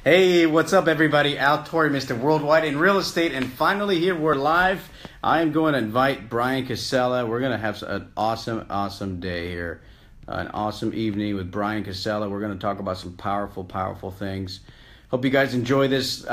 Hey, what's up, everybody? Al Torrey, Mr. Worldwide in Real Estate, and finally here we're live. I am going to invite Brian Casella. We're going to have an awesome day here, an awesome evening with Brian Casella. We're going to talk about some powerful things. Hope you guys enjoy this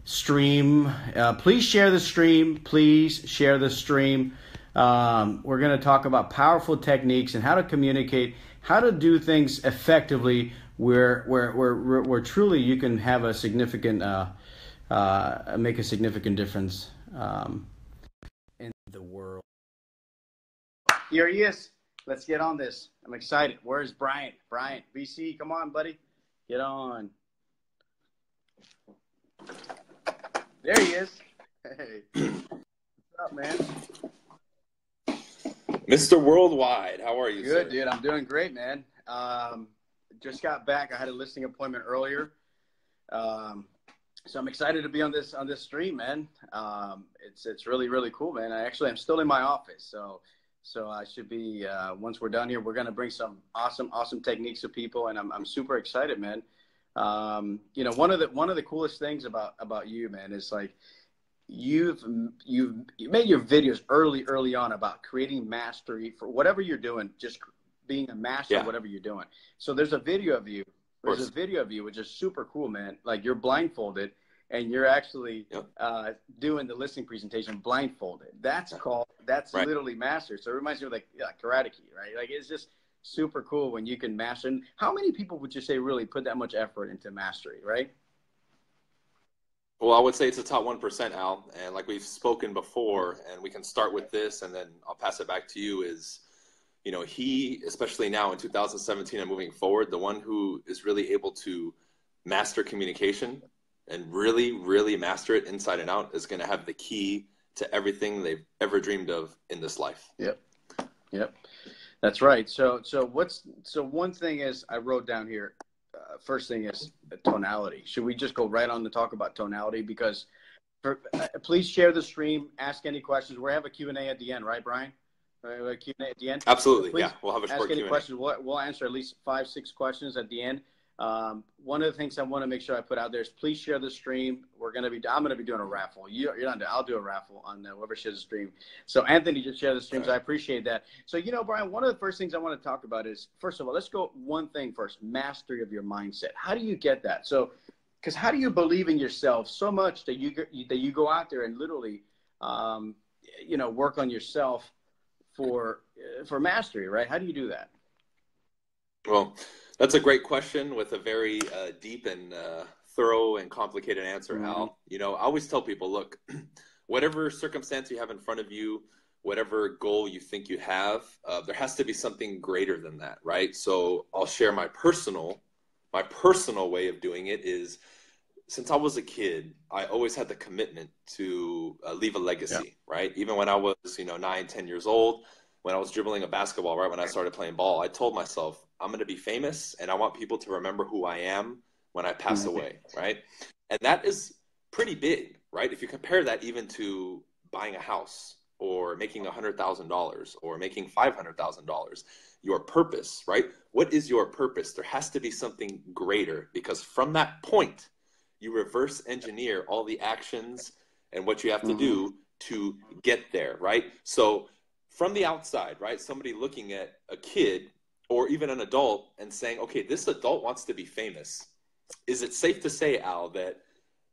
stream. Please share the stream. Please share the stream. We're going to talk about powerful techniques and how to communicate, how to do things effectively where truly you can have a significant make a significant difference in the world. Here he is. Let's get on this. I'm excited. Where's Brian? Brian, BC, come on, buddy. Get on. There he is. Hey. What's up, man? Mr. Worldwide, how are you, Good, sir? dude. I'm doing great, man. Just got back. I had a listing appointment earlier, so I'm excited to be on this stream, man. It's really cool, man. I'm still in my office, so I should be once we're done here. We're gonna bring some awesome techniques to people, and I'm super excited, man. You know, one of the coolest things about you, man, is like you've made your videos early on about creating mastery for whatever you're doing, just being a master of whatever you're doing. So there's a video of you. There's a video of you, which is super cool, man. Like you're blindfolded and you're actually doing the listing presentation blindfolded. That's literally master. So it reminds me of like Karate Kid, right? Like it's just super cool when you can master. And how many people would you say really put that much effort into mastery, right? Well, I would say it's the top 1%, Al. And like we've spoken before, and we can start with this, and then I'll pass it back to you, is, you know, he, especially now in 2017 and moving forward, the one who is really able to master communication and really master it inside and out is going to have the key to everything they've ever dreamed of in this life. Yep. That's right. So one thing is I wrote down here, first thing is tonality. Should we just go right on to talk about tonality? Because please share the stream, ask any questions. We'll have a Q&A at the end, right, Brian? Q&A at the end? Absolutely, please, yeah. We'll have a short Q&A. Questions. We'll answer at least 5-6 questions at the end. One of the things I want to make sure I put out there is please share the stream. I'm going to be doing a raffle. You're not. I'll do a raffle on whoever shares the stream. So Anthony just shared the stream, so I appreciate that. So, you know, Brian, one of the first things I want to talk about is, first of all, let's go one thing first, mastery of your mindset. How do you get that? So, because how do you believe in yourself so much that you go out there and literally, you know, work on yourself for mastery, right? How do you do that? Well, that's a great question with a very deep and thorough and complicated answer, Al. You know, I always tell people, look, whatever circumstance you have in front of you, whatever goal you think you have, there has to be something greater than that, right? So I'll share my personal way of doing it is, since I was a kid, I always had the commitment to leave a legacy, right? Even when I was, 9, 10 years old, when I was dribbling a basketball, right when I started playing ball, I told myself, I'm going to be famous and I want people to remember who I am when I pass away, right? And that is pretty big, right? If you compare that even to buying a house or making $100,000 or making $500,000, your purpose, right? What is your purpose? There has to be something greater, because from that point, you reverse engineer all the actions and what you have to do to get there, right? So from the outside, right, somebody looking at a kid or even an adult and saying, okay, this adult wants to be famous. Is it safe to say, Al, that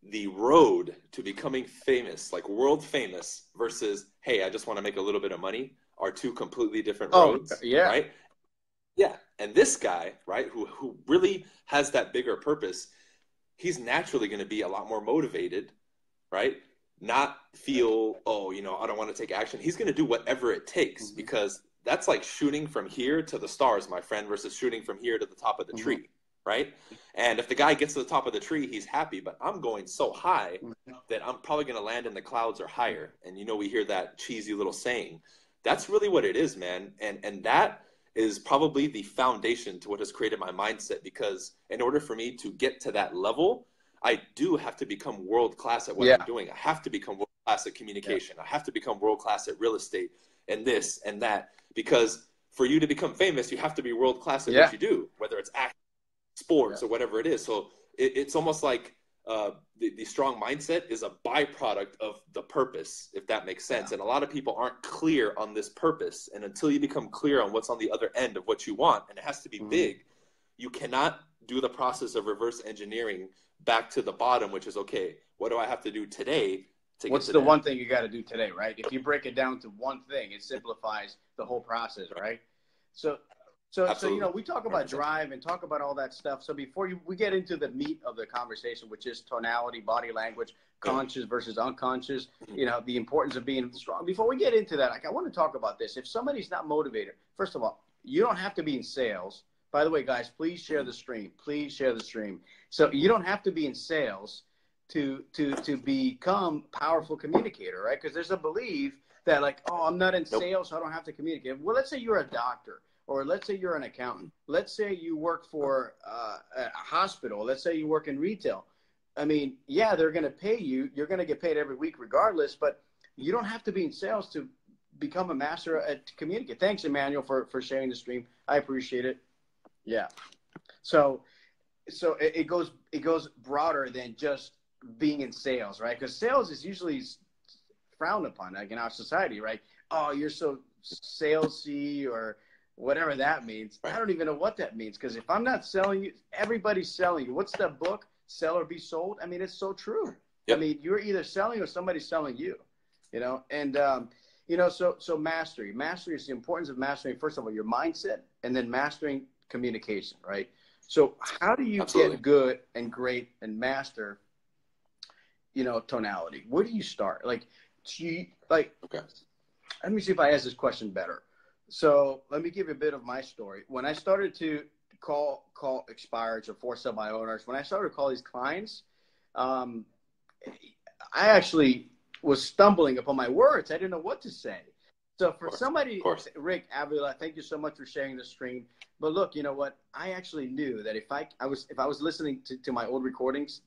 the road to becoming famous, like world famous, versus, hey, I just want to make a little bit of money, are two completely different roads, right? Yeah. And this guy, right, who really has that bigger purpose, he's naturally going to be a lot more motivated, right? Not feel, oh, I don't want to take action. He's going to do whatever it takes, because that's like shooting from here to the stars, my friend, versus shooting from here to the top of the tree, right? And if the guy gets to the top of the tree, he's happy, but I'm going so high that I'm probably going to land in the clouds or higher. And we hear that cheesy little saying. That's really what it is, man. And that is probably the foundation to what has created my mindset, because in order for me to get to that level, I do have to become world-class at what I'm doing. I have to become world-class at communication. I have to become world-class at real estate and this and that, because for you to become famous, you have to be world-class at what you do, whether it's acting, sports, or whatever it is. So it's almost like the strong mindset is a byproduct of the purpose, if that makes sense. Yeah. And a lot of people aren't clear on this purpose. And until you become clear on what's on the other end of what you want, and it has to be big, you cannot do the process of reverse engineering back to the bottom, which is, okay, what do I have to do today to What's get to the that? one thing you got to do today, right? If you break it down to one thing, it simplifies the whole process, right? So you know, we talk about 100%. Drive and talk about all that stuff. So before we get into the meat of the conversation, which is tonality, body language, conscious versus unconscious, you know, the importance of being strong. Before we get into that, like, I want to talk about this. If somebody's not motivated, first of all, you don't have to be in sales. By the way, guys, please share the stream. Please share the stream. So you don't have to be in sales to become a powerful communicator, right? Because there's a belief that, like, oh, I'm not in sales, so I don't have to communicate. Well, let's say you're a doctor, or let's say you're an accountant. Let's say you work for a hospital. Let's say you work in retail. I mean, yeah, they're going to pay you. You're going to get paid every week regardless, but you don't have to be in sales to become a master at communicate. Thanks, Emmanuel, for sharing the stream. I appreciate it. Yeah. So it goes broader than just being in sales, right? Because sales is usually frowned upon, like in our society, right? Oh, you're so salesy, or whatever that means. I don't even know what that means, because if I'm not selling you, everybody's selling you. What's that book? Sell or Be Sold? I mean, it's so true. Yep. I mean, you're either selling or somebody's selling you, you know? And, you know, so mastery is the importance of mastering, first of all, your mindset, and then mastering communication, right? So how do you get good and great and master, you know, tonality? Where do you start? Like, let me see if I ask this question better. So let me give you a bit of my story. When I started to call expireds or for sale by owners, when I started to call these clients, I actually was stumbling upon my words. I didn't know what to say. So for somebody, Rick Avila, thank you so much for sharing the stream. But look, you know what? I actually knew that if I was listening to my old recordings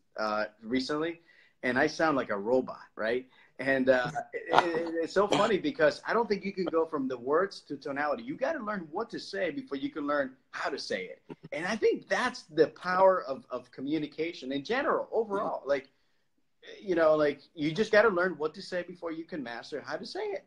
recently, and I sound like a robot, right? And it's so funny, because I don't think you can go from the words to tonality. You got to learn what to say before you can learn how to say it. And I think that's the power of communication in general, overall. Like, you know, like, you just got to learn what to say before you can master how to say it.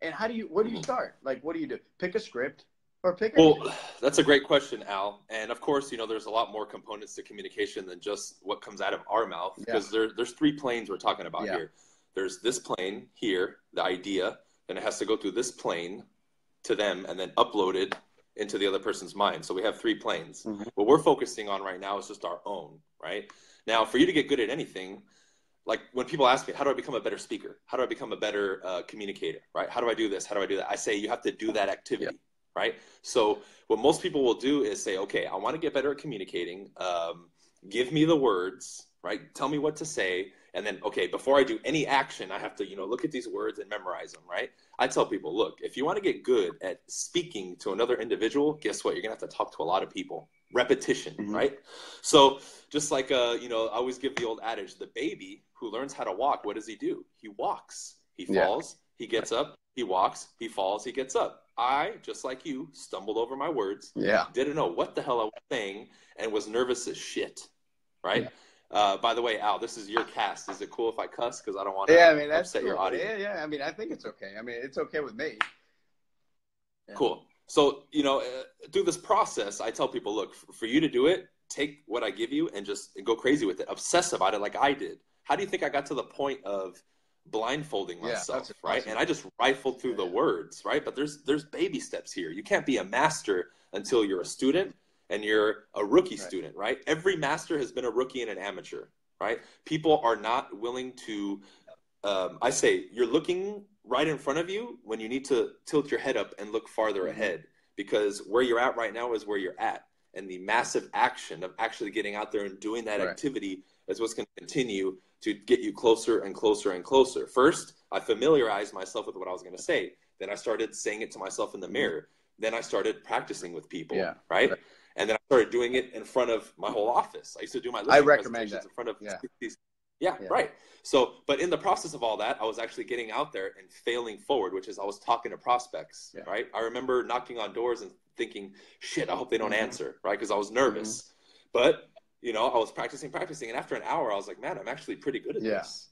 And where do you start? Like, what do you do? Pick a script or pick a... Well, that's a great question, Al. And of course, you know, there's a lot more components to communication than just what comes out of our mouth, because there's three planes we're talking about here. There's this plane here, the idea, then it has to go through this plane to them and then uploaded into the other person's mind. So we have three planes. What we're focusing on right now is just our own, right? Now, for you to get good at anything, like when people ask me, how do I become a better speaker? How do I become a better communicator, right? How do I do this? How do I do that? I say, you have to do that activity, right? So what most people will do is say, okay, I want to get better at communicating. Give me the words, right? Tell me what to say. And then, okay, before I do any action, I have to, you know, look at these words and memorize them, right? I tell people, look, if you want to get good at speaking to another individual, guess what? You're going to have to talk to a lot of people. Repetition, right? So just like, you know, I always give the old adage, the baby who learns how to walk, what does he do? He walks, he falls, he gets up, he walks, he falls, he gets up. I, just like you, stumbled over my words, didn't know what the hell I was saying, and was nervous as shit, right? By the way, Al, this is your cast. Is it cool if I cuss? Because I don't want to upset your audience. Yeah. I mean, I think it's okay. I mean, it's okay with me. Cool. So, you know, through this process, I tell people, look, for you to do it, take what I give you and just go crazy with it. Obsess about it like I did. How do you think I got to the point of blindfolding myself, right? And I just rifled through the words, right? But there's baby steps here. You can't be a master until you're a student. And you're a rookie student, right? Every master has been a rookie and an amateur, right? People are not willing to, I say, you're looking right in front of you when you need to tilt your head up and look farther ahead, because where you're at right now is where you're at. And the massive action of actually getting out there and doing that activity is what's going to continue to get you closer and closer and closer. First, I familiarized myself with what I was going to say. Then I started saying it to myself in the mirror. Then I started practicing with people, right? And then I started doing it in front of my whole office. I used to do my listening presentations in front of 60. Right. So, but in the process of all that, I was actually getting out there and failing forward, which is I was talking to prospects, right? I remember knocking on doors and thinking, shit, I hope they don't answer, right? Because I was nervous. But you know, I was practicing. And after an hour, I was like, man, I'm actually pretty good at Yeah. this.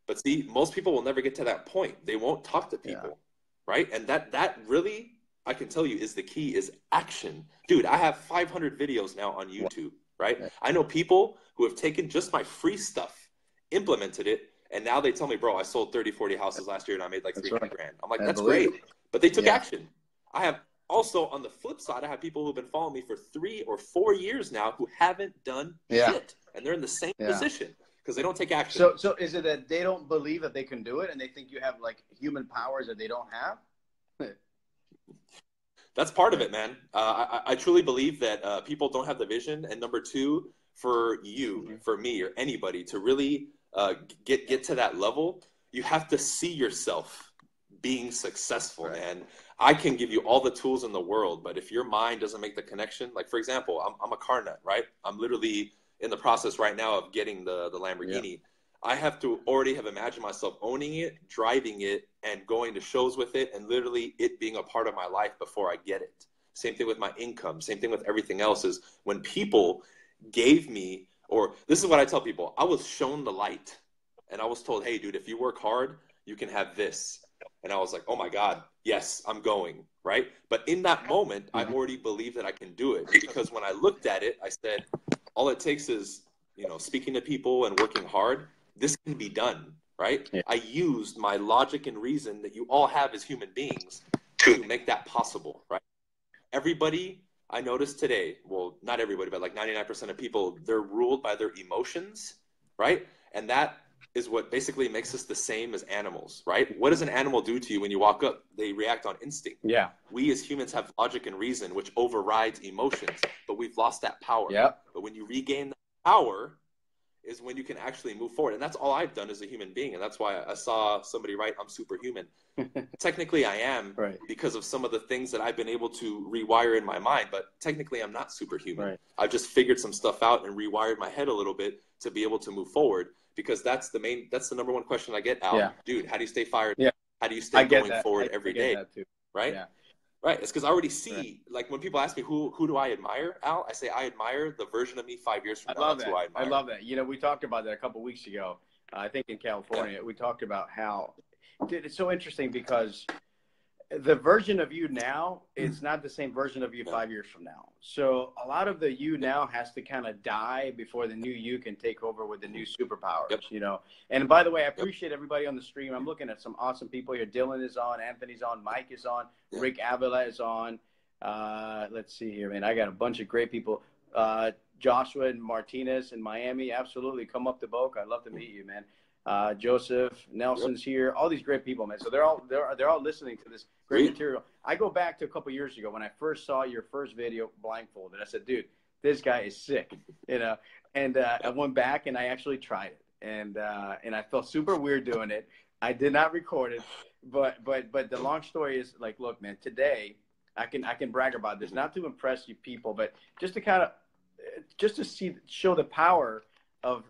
But see, most people will never get to that point. They won't talk to people, right? And that really, I can tell you, is the key, is action. Dude, I have 500 videos now on YouTube, right? Yeah. I know people who have taken just my free stuff, implemented it, and now they tell me, bro, I sold 30, 40 houses last year and I made like 300 grand. I'm like, that's great. But they took action. I have also, on the flip side, I have people who've been following me for 3 or 4 years now who haven't done shit. And they're in the same position because they don't take action. So is it that they don't believe that they can do it and they think you have like human powers that they don't have? That's part of it, man. I truly believe that people don't have the vision. And number two, for you, for me, or anybody to really get to that level, you have to see yourself being successful, man. I can give you all the tools in the world, but if your mind doesn't make the connection, like for example, I'm a car nut, right? I'm literally in the process right now of getting the Lamborghini. I have to already have imagined myself owning it, driving it, and going to shows with it, and literally it being a part of my life before I get it. Same thing with my income. Same thing with everything else, is when people gave me, or this is what I tell people, I was shown the light and I was told, hey, dude, if you work hard, you can have this. And I was like, oh my God, yes, I'm going, right? But in that moment, I already believed that I can do it, because when I looked at it, I said, all it takes is, you know, speaking to people and working hard. This can be done, right? I used my logic and reason that you all have as human beings to make that possible, right? Everybody I noticed today, well, not everybody, but like 99% of people, they're ruled by their emotions, right? And that is what basically makes us the same as animals, right? What does an animal do to you when you walk up? They react on instinct. Yeah. We as humans have logic and reason, which overrides emotions, but we've lost that power. But when you regain that power is when you can actually move forward. And that's all I've done as a human being. And that's why I saw somebody write, I'm superhuman. Technically I am, because of some of the things that I've been able to rewire in my mind, but technically I'm not superhuman. I've just figured some stuff out and rewired my head a little bit to be able to move forward, because that's the number one question I get, Al. Dude, how do you stay fired? How do you stay going forward every day? Right? Right. It's because I already see, like when people ask me, who do I admire, Al? I say, I admire the version of me 5 years from now. That's who I admire. I love that. You know, we talked about that a couple of weeks ago, I think in California. We talked about how, dude, it's so interesting because the version of you now is not the same version of you 5 years from now. So a lot of the you now has to kind of die before the new you can take over with the new superpowers, you know. And by the way, I appreciate everybody on the stream. I'm looking at some awesome people here. Dylan is on, Anthony's on, Mike is on, Rick Avila is on. Let's see here, man. I got a bunch of great people. Joshua and Martinez in Miami, absolutely. Come up to Boca. I'd love to meet you, man. Joseph Nelson's here, all these great people, man. So they're all listening to this great material. I go back to a couple years ago when I first saw your first video blindfolded. I said, dude, this guy is sick, you know. And I went back and I actually tried it, and I felt super weird doing it. I did not record it, but the long story is, like, look, man, today I can brag about this, not to impress you people, but just to kind of show the power of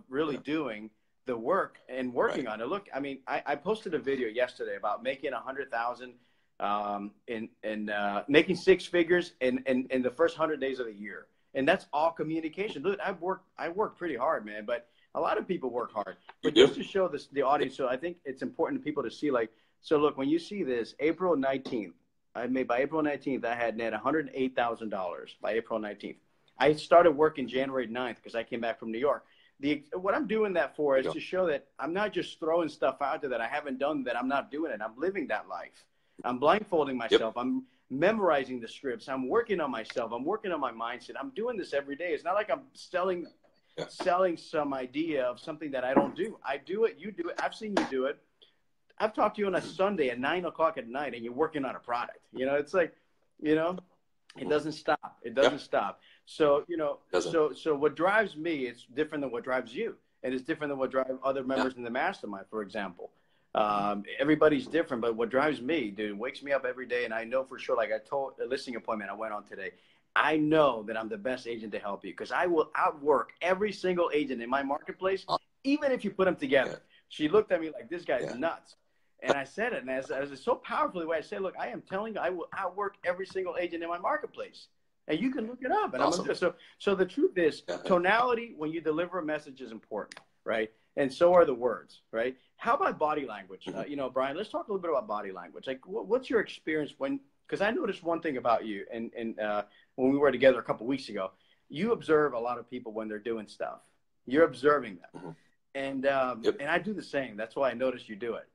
really doing the work and working on it. Look, I mean, I posted a video yesterday about making 100,000 in making six figures in the first 100 days of the year. And that's all communication. Look, I work pretty hard, man, but a lot of people work hard. But just to show the audience, so I think it's important for people to see, like, so look, when you see this, April 19th, by April 19th, I had net $108,000 by April 19th. I started working January 9th because I came back from New York. What I'm doing that for is to show that I'm not just throwing stuff out there that I haven't done, that I'm not doing it. I'm living that life. I'm blindfolding myself. I'm memorizing the scripts. I'm working on myself. I'm working on my mindset. I'm doing this every day. It's not like I'm selling some idea of something that I don't do. I do it. You do it. I've seen you do it. I've talked to you on a Sunday at 9 o'clock at night and you're working on a product. You know, it's like, you know, it doesn't stop. It doesn't stop. So, you know, so what drives me is different than what drives you. And it's different than what drives other members in the mastermind, for example. Everybody's different, but what drives me, dude, wakes me up every day. And I know for sure, like I told a listing appointment I went on today, I know that I'm the best agent to help you because I will outwork every single agent in my marketplace, even if you put them together. She looked at me like, this guy's nuts. And I said it, and as it's so powerfully the way I said, look, I am telling you, I will outwork every single agent in my marketplace. And you can look it up. And Awesome. so the truth is, tonality when you deliver a message is important, right? And so are the words, right? How about body language? You know, Brian, let's talk a little bit about body language. Like, what's your experience when? Because I noticed one thing about you, and when we were together a couple of weeks ago, you observe a lot of people when they're doing stuff. You're observing them, and I do the same. That's why I notice you do it.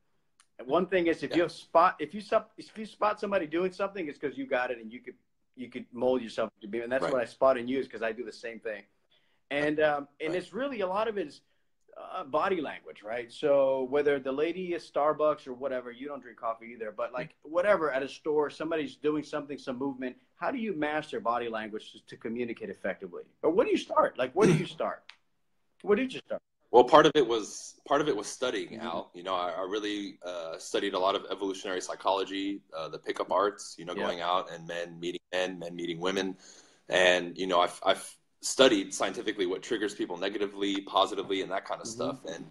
And one thing is, if you spot somebody doing something, it's because you got it, and you could mold yourself to be. And that's what I spot in you, is because I do the same thing. And it's really, a lot of it is body language, right? So whether the lady is Starbucks or whatever, you don't drink coffee either, but like whatever, at a store, somebody's doing something, some movement. How do you master body language to communicate effectively? Or what do you start? Like, where do you start? Where did you start? Well, part of it was studying, Al. You know, I really studied a lot of evolutionary psychology, the pickup arts. You know, going out and men meeting women, and you know, I've studied scientifically what triggers people negatively, positively, and that kind of stuff. And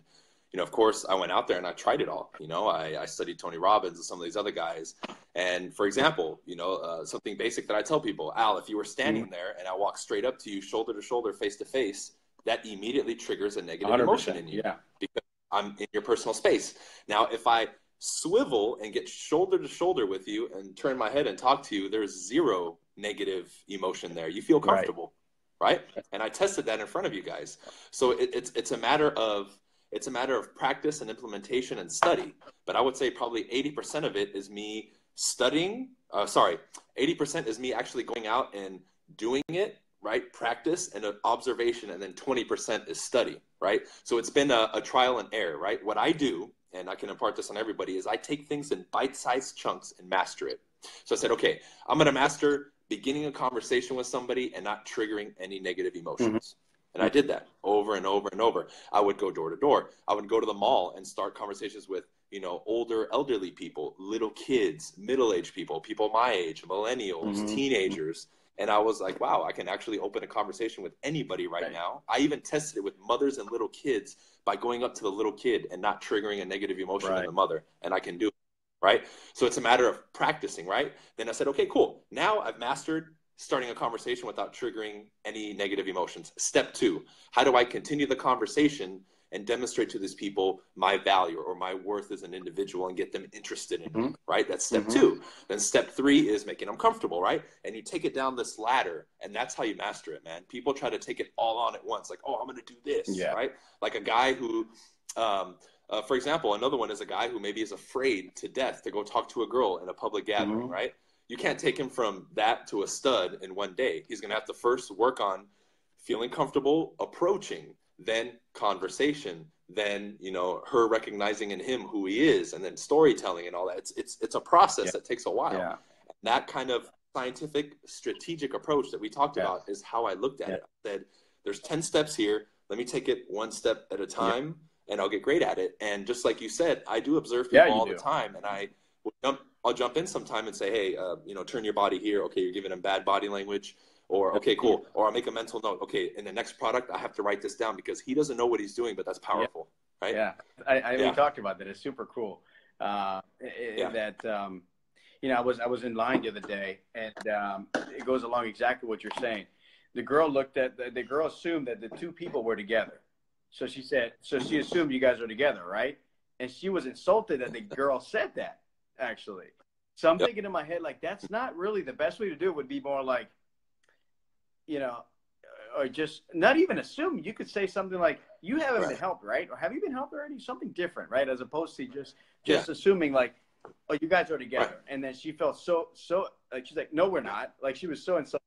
you know, of course, I went out there and I tried it all. You know, I studied Tony Robbins and some of these other guys. And for example, you know, something basic that I tell people, Al, if you were standing there and I walk straight up to you, shoulder to shoulder, face to face, that immediately triggers a negative emotion in you because I'm in your personal space. Now, if I swivel and get shoulder to shoulder with you and turn my head and talk to you, there's zero negative emotion there. You feel comfortable, right? And I tested that in front of you guys. So it's a matter of practice and implementation and study. But I would say probably 80% of it is me studying. 80% is me actually going out and doing it. Right? Practice and observation, and then 20% is study, right? So it's been a trial and error, right? What I do, and I can impart this on everybody, is I take things in bite-sized chunks and master it. So I said, okay, I'm going to master beginning a conversation with somebody and not triggering any negative emotions. And I did that over and over and over. I would go door to door. I would go to the mall and start conversations with, you know, older, elderly people, little kids, middle-aged people, people my age, millennials, teenagers. And I was like, wow, I can actually open a conversation with anybody right now. I even tested it with mothers and little kids by going up to the little kid and not triggering a negative emotion in the mother. And I can do it, right? So it's a matter of practicing, right? Then I said, okay, cool. Now I've mastered starting a conversation without triggering any negative emotions. Step 2, how do I continue the conversation and demonstrate to these people my value or my worth as an individual and get them interested in me, right? That's step 2. Then step 3 is making them comfortable, right? And you take it down this ladder, and that's how you master it, man. People try to take it all on at once, like, oh, I'm going to do this, right? Like a guy who, for example, another one is a guy who maybe is afraid to death to go talk to a girl in a public gathering, right? You can't take him from that to a stud in one day. He's going to have to first work on feeling comfortable approaching, then conversation, then, you know, her recognizing in him who he is, and then storytelling and all that. It's a process that takes a while. That kind of scientific strategic approach that we talked about is how I looked at it. I said, there's 10 steps here. Let me take it one step at a time and I'll get great at it. And just like you said, I do observe people all the time, and I'll jump in sometime and say, hey, you know, turn your body here. Okay, you're giving them bad body language. Or, okay, cool. Or I'll make a mental note. Okay, in the next product, I have to write this down because he doesn't know what he's doing, but that's powerful, right? We talked about that. It's super cool. That, you know, I was in line the other day, and it goes along exactly what you're saying. The girl the girl assumed that the two people were together. So she assumed you guys are together, right? And she was insulted that the girl said that, actually. So I'm thinking in my head, like, that's not really the best way to do it. Would be more like, you know, or just not even assume. You could say something like, you haven't been helped, right? Or have you been helped already? Something different, right? As opposed to just assuming like, oh, you guys are together. And then she felt so like, she's like, no, we're not. Like, she was so insulted.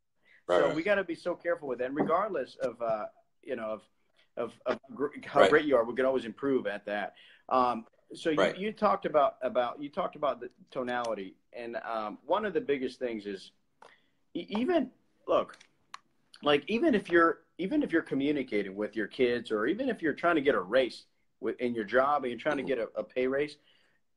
So we got to be so careful with that. And regardless of, you know, of how great you are, we can always improve at that. So you talked about the tonality. And one of the biggest things is even if you're communicating with your kids, or even if you're trying to get a raise in your job and you're trying to get a pay raise,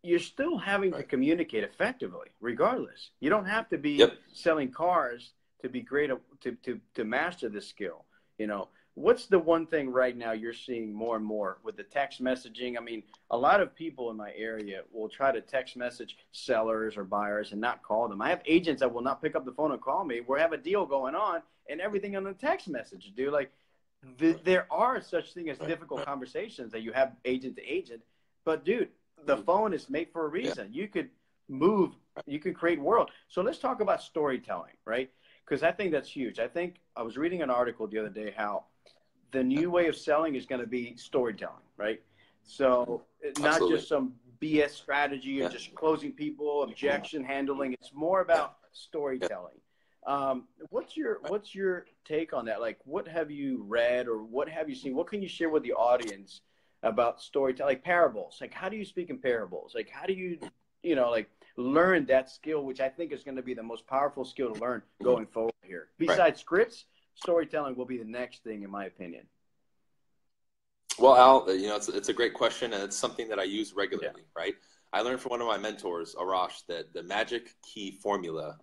you're still having to communicate effectively, regardless. You don't have to be selling cars to be great to master this skill. You know, what's the one thing right now you're seeing more and more with the text messaging? I mean, a lot of people in my area will try to text message sellers or buyers and not call them. I have agents that will not pick up the phone and call me. We have a deal going on and everything on the text message, dude. Like, there are such thing as difficult conversations that you have agent to agent, but dude, the phone is made for a reason. You could move, you could create world. So let's talk about storytelling, right? Because I think that's huge. I think I was reading an article the other day how the new way of selling is going to be storytelling, right? So not just some BS strategy of just closing people, objection handling. It's more about storytelling. What's your take on that? Like, what have you read or what have you seen? What can you share with the audience about storytelling? Like parables. Like, how do you speak in parables? Like, how do you, like learn that skill, which I think is going to be the most powerful skill to learn going forward here. Besides scripts, storytelling will be the next thing, in my opinion. Well, Al, it's a great question, and it's something that I use regularly, right? I learned from one of my mentors, Arash, that the magic key formula,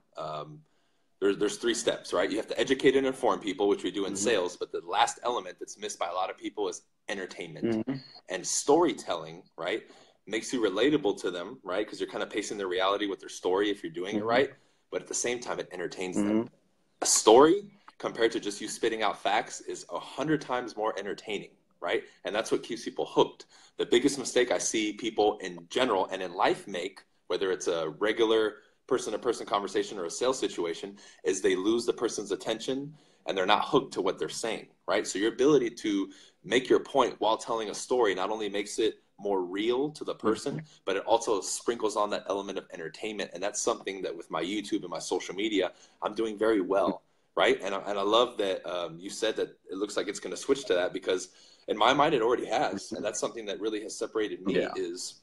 there's 3 steps, right? You have to educate and inform people, which we do in sales, but the last element that's missed by a lot of people is entertainment. And storytelling, right, makes you relatable to them, right? Because you're kind of pacing their reality with their story if you're doing it right. But at the same time, it entertains them. A story, compared to just you spitting out facts, is 100 times more entertaining, right? And that's what keeps people hooked. The biggest mistake I see people in general and in life make, whether it's a regular person-to-person conversation or a sales situation, is they lose the person's attention and they're not hooked to what they're saying, right? So your ability to make your point while telling a story not only makes it more real to the person, but it also sprinkles on that element of entertainment. And that's something that with my YouTube and my social media, I'm doing very well, right? And I love that you said that it looks like it's going to switch to that, because in my mind, it already has. And that's something that really has separated me is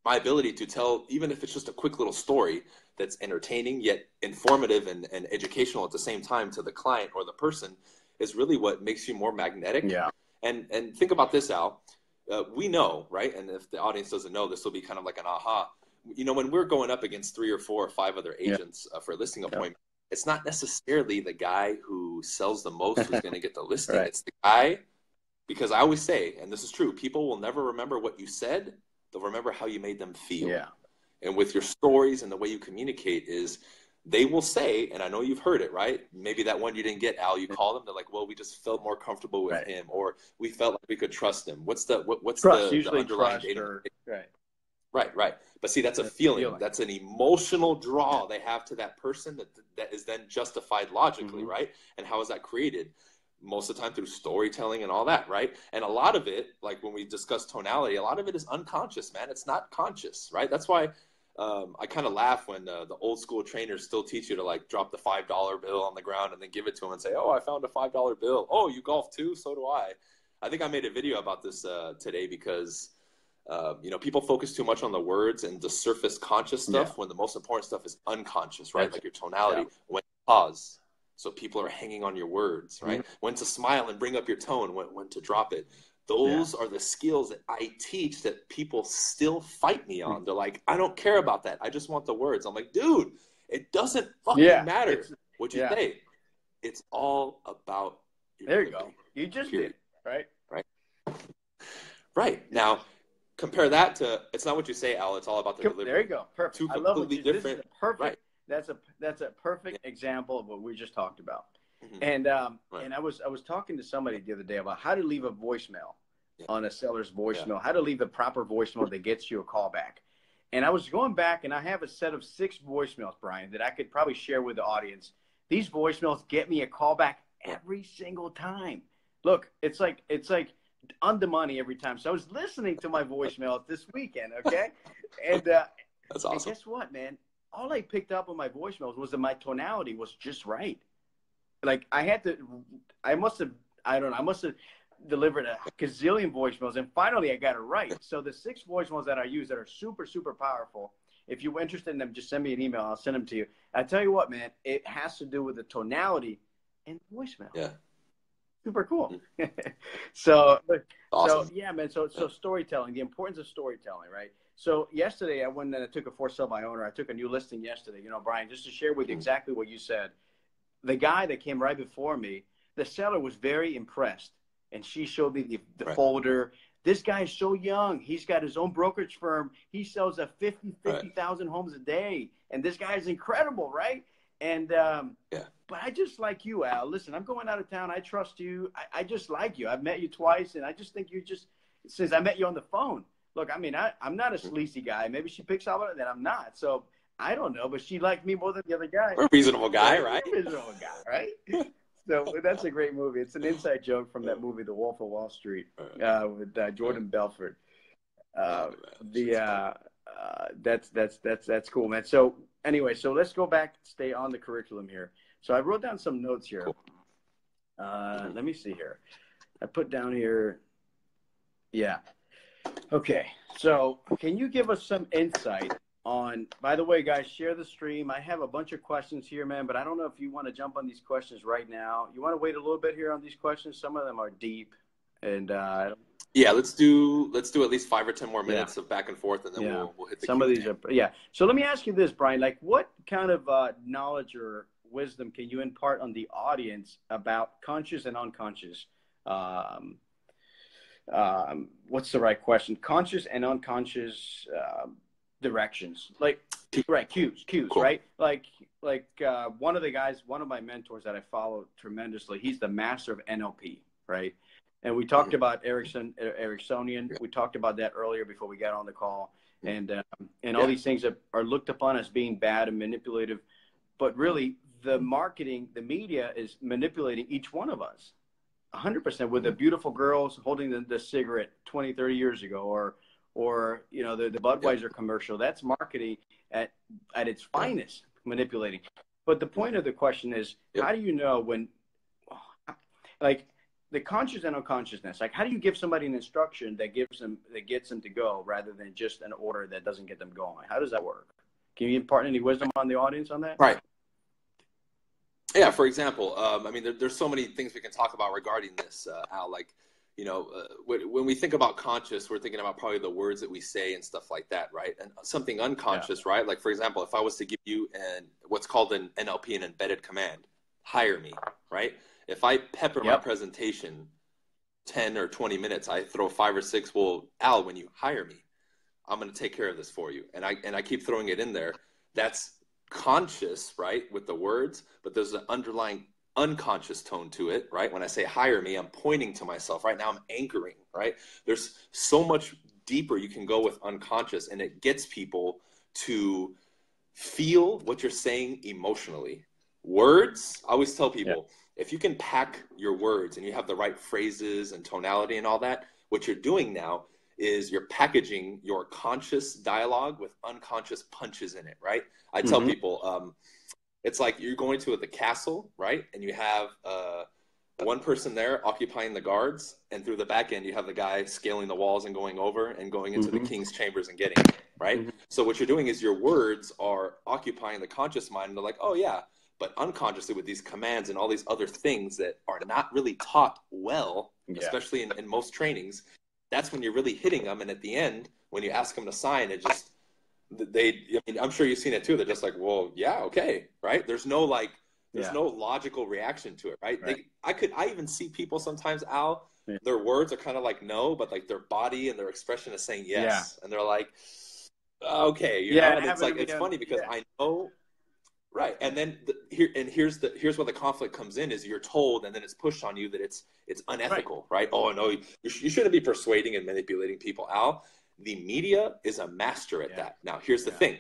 my ability to tell, even if it's just a quick little story that's entertaining yet informative and educational at the same time to the client or the person, is really what makes you more magnetic. And think about this, Al. We know, right? And if the audience doesn't know, this will be kind of like an aha. When we're going up against 3 or 4 or 5 other agents for a listing appointment, it's not necessarily the guy who sells the most who's going to get the listing. It's the guy, because I always say, and this is true, people will never remember what you said. They'll remember how you made them feel. And with your stories and the way you communicate is, they will say, and I know you've heard it, right? Maybe that one you didn't get, Al, you call them, they're like, well, we just felt more comfortable with him, or we felt like we could trust him. What's trust, the underlying data? Right. But see, that's a feeling. That's an emotional draw they have to that person that is then justified logically, right? And how is that created? Most of the time through storytelling and all that, right? And a lot of it, like when we discuss tonality, a lot of it is unconscious, man. It's not conscious, right? That's why I kind of laugh when the old school trainers still teach you to like drop the $5 bill on the ground and then give it to them and say, oh, I found a $5 bill. Oh, you golf too? So do I. I think I made a video about this today because, people focus too much on the words and the surface conscious stuff when the most important stuff is unconscious, right? Like your tonality, when to pause. So people are hanging on your words, right? When to smile and bring up your tone, when to drop it. Those are the skills that I teach that people still fight me on. They're like, I don't care about that. I just want the words. I'm like, dude, it doesn't fucking matter what you say. It's all about your There you go. You just did, right? Right. Now, compare that to, it's not what you say, Al. It's all about the delivery. There you go. Perfect. Two I love what completely you, different. This is perfect. That's a perfect example of what we just talked about. And and I was talking to somebody the other day about how to leave a voicemail on a seller's voicemail, how to leave the proper voicemail that gets you a call back. And I was going back, and I have a set of 6 voicemails, Brian, that I could probably share with the audience. These voicemails get me a call back every single time. Look, it's like on the money every time. So I was listening to my voicemails this weekend, okay? And that's awesome. And guess what, man? All I picked up on my voicemails was that my tonality was just right. Like I must have delivered a gazillion voicemails, and finally I got it right. So the 6 voicemails that I use that are super, super powerful, if you're interested in them, just send me an email. I'll send them to you. I tell you what, man, it has to do with the tonality and voicemail. Yeah. Super cool. So awesome. So yeah, man. So storytelling, the importance of storytelling, right? So yesterday I went and I took a for sale by owner. I took a new listing yesterday, Brian, just to share with you exactly what you said. The guy that came right before me the seller was very impressed, and she showed me the Right. folder. This guy is so young. He's got his own brokerage firm. He sells 50,000 homes a day. And this guy is incredible, right? And Yeah. but I just like you, Al. Listen, I'm going out of town. I trust you. I just like you. I've met you twice, and I just think you're just, since I met you on the phone. Look, I mean, I'm not a sleazy guy. Maybe she picks up on it, then I'm not. So I don't know, but she liked me more than the other guy. We're a reasonable guy, right? Reasonable guy, right? So that's a great movie. It's an inside joke from that movie, The Wolf of Wall Street, with Jordan Belfort. That's cool, man. So anyway, so let's go back, stay on the curriculum here. So I wrote down some notes here. Let me see here. I put down here. Yeah. Okay. So can you give us some insight on, by the way, guys, share the stream. I have a bunch of questions here, man, but I don't know if you want to jump on these questions right now. You want to wait a little bit here on these questions? Some of them are deep, and yeah, let's do at least 5 or 10 more minutes of back and forth, and then we'll hit the some Q&A. of these are So let me ask you this, Brian. Like, what kind of knowledge or wisdom can you impart on the audience about conscious and unconscious? What's the right question? Conscious and unconscious directions, like cues, cool. Right? Like one of the guys, one of my mentors that I follow tremendously, he's the master of NLP, right? And we talked about Ericksonian. We talked about that earlier before we got on the call, and all these things that are looked upon as being bad and manipulative, but really the marketing, the media is manipulating each one of us 100%, with the beautiful girls holding the cigarette 20, 30 years ago, or you know, the Budweiser commercial. That's marketing at its finest, manipulating. But the point of the question is, how do you know when, like, the conscious and unconsciousness, like, how do you give somebody an instruction that gets them to go, rather than just an order that doesn't get them going? How does that work? Can you impart any wisdom on the audience on that? Right. Yeah, for example, I mean, there's so many things we can talk about regarding this, Al. Like, you know, when we think about conscious, we're thinking about probably the words that we say and stuff like that, right? And something unconscious, right? Like, for example, if I was to give you what's called an NLP, an embedded command, hire me, right? If I pepper my presentation 10 or 20 minutes, I throw 5 or 6, well, Al, when you hire me, I'm going to take care of this for you. And I keep throwing it in there. That's conscious, right, with the words, but there's an underlying unconscious tone to it, right? When I say hire me, I'm pointing to myself. Right now I'm anchoring, right? There's so much deeper you can go with unconscious, and it gets people to feel what you're saying emotionally. Words, I always tell people, if you can pack your words and you have the right phrases and tonality and all that, what you're doing now is you're packaging your conscious dialogue with unconscious punches in it, right? I tell people, it's like you're going to the castle, right? And you have one person there occupying the guards, and through the back end, you have the guy scaling the walls and going over and going into the king's chambers and getting it, right? So what you're doing is your words are occupying the conscious mind, and they're like, oh yeah, but unconsciously with these commands and all these other things that are not really taught well, especially in most trainings, that's when you're really hitting them. And at the end, when you ask them to sign, it just, I mean, I'm sure you've seen it too. They're just like, well, yeah, okay, right? There's no no logical reaction to it, right? I even see people sometimes, Al, their words are kind of like no, but like their body and their expression is saying yes. And they're like, okay, you know, and it's like, it's funny because I know, right. And then here's where the conflict comes in, is you're told, and then it's pushed on you that it's unethical, right? Oh no, you shouldn't be persuading and manipulating people, Al. The media is a master at that. Now, here's the thing.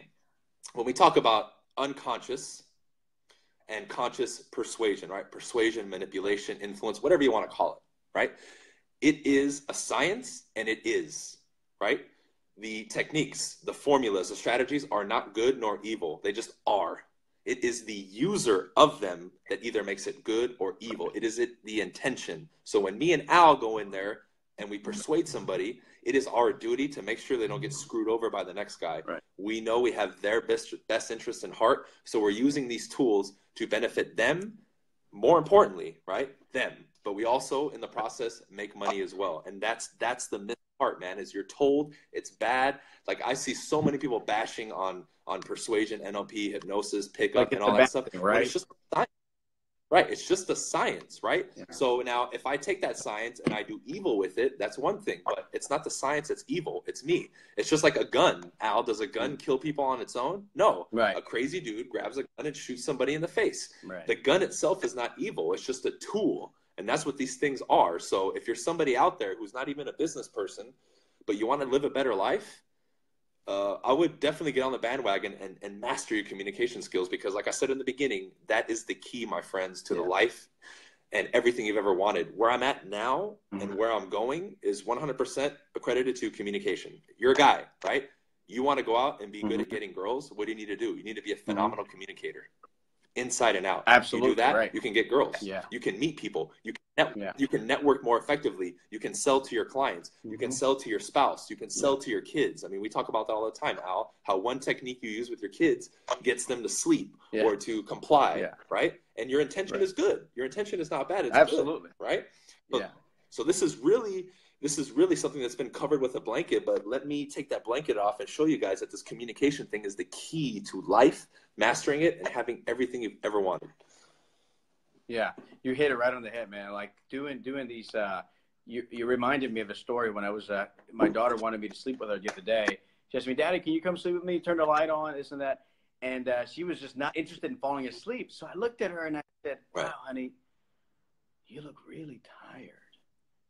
When we talk about unconscious and conscious persuasion, right? Persuasion, manipulation, influence, whatever you want to call it, right? It is a science, and it is, right? The techniques, the formulas, the strategies are not good nor evil. They just are. It is the user of them that either makes it good or evil. It is the intention. So when me and Al go in there and we persuade somebody, it is our duty to make sure they don't get screwed over by the next guy. Right. We know we have their best interest in heart, so we're using these tools to benefit them, more importantly, right? Them. But we also, in the process, make money as well. And that's the myth part, man, is you're told it's bad. Like, I see so many people bashing on persuasion, NLP, hypnosis, pickup, and all that stuff. Right? It's just science. Right. It's just a science, right? Yeah. So now if I take that science and I do evil with it, that's one thing, but it's not the science that's evil. It's me. It's just like a gun. Al, does a gun kill people on its own? No. Right. A crazy dude grabs a gun and shoots somebody in the face. Right. The gun itself is not evil. It's just a tool. And that's what these things are. So if you're somebody out there who's not even a business person, but you want to live a better life, I would definitely get on the bandwagon and master your communication skills, because like I said in the beginning, that is the key, my friends, to the life and everything you've ever wanted. Where I'm at now and where I'm going is 100% accredited to communication. You're a guy, right? You want to go out and be good at getting girls. What do you need to do? You need to be a phenomenal communicator, inside and out. Absolutely. You do that, right. You can get girls. Yeah. You can meet people. You can network more effectively. You can sell to your clients. You can sell to your spouse. You can sell to your kids. I mean, we talk about that all the time, Al, how one technique you use with your kids gets them to sleep or to comply, right? And your intention is good. Your intention is not bad. It's absolutely good, right? But, yeah. So this is really something that's been covered with a blanket, but let me take that blanket off and show you guys that this communication thing is the key to life, mastering it, and having everything you've ever wanted. Yeah, you hit it right on the head, man. Like doing these, you reminded me of a story when I was, my daughter wanted me to sleep with her the other day. She asked me, Daddy, can you come sleep with me? Turn the light on, this and that. And she was just not interested in falling asleep. So I looked at her and I said, wow, honey, you look really tired.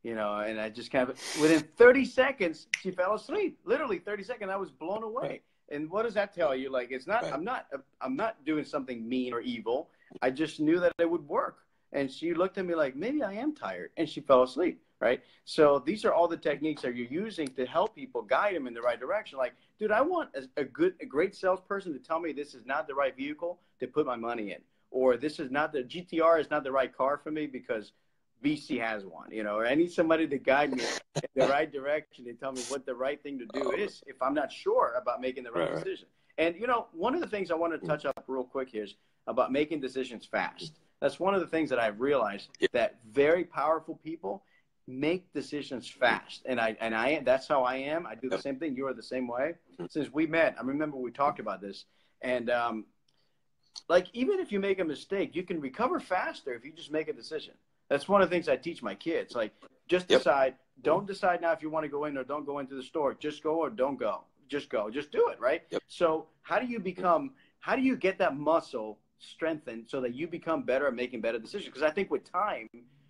You know, and I just kind of, within 30 seconds, she fell asleep. Literally 30 seconds, I was blown away. Right. And what does that tell you? Like, it's not, I'm not doing something mean or evil. I just knew that it would work. And she looked at me like, maybe I am tired. And she fell asleep, right? So these are all the techniques that you're using to help people, guide them in the right direction. Like, dude, I want a great salesperson to tell me this is not the right vehicle to put my money in. Or this is not the GTR is not the right car for me because VC has one, you know, or I need somebody to guide me in the right direction and tell me what the right thing to do is if I'm not sure about making the right decision. And, you know, one of the things I want to touch up real quick here is about making decisions fast. That's one of the things that I've realized, that very powerful people make decisions fast. And I that's how I am. I do the same thing. You are the same way. Since we met, I remember we talked about this. And like, even if you make a mistake, you can recover faster if you just make a decision. That's one of the things I teach my kids. Like, just decide. Don't decide now if you want to go in or don't go into the store. Just go or don't go. Just go. Just do it, right? So how do you get that muscle strengthened so that you become better at making better decisions? Because I think with time,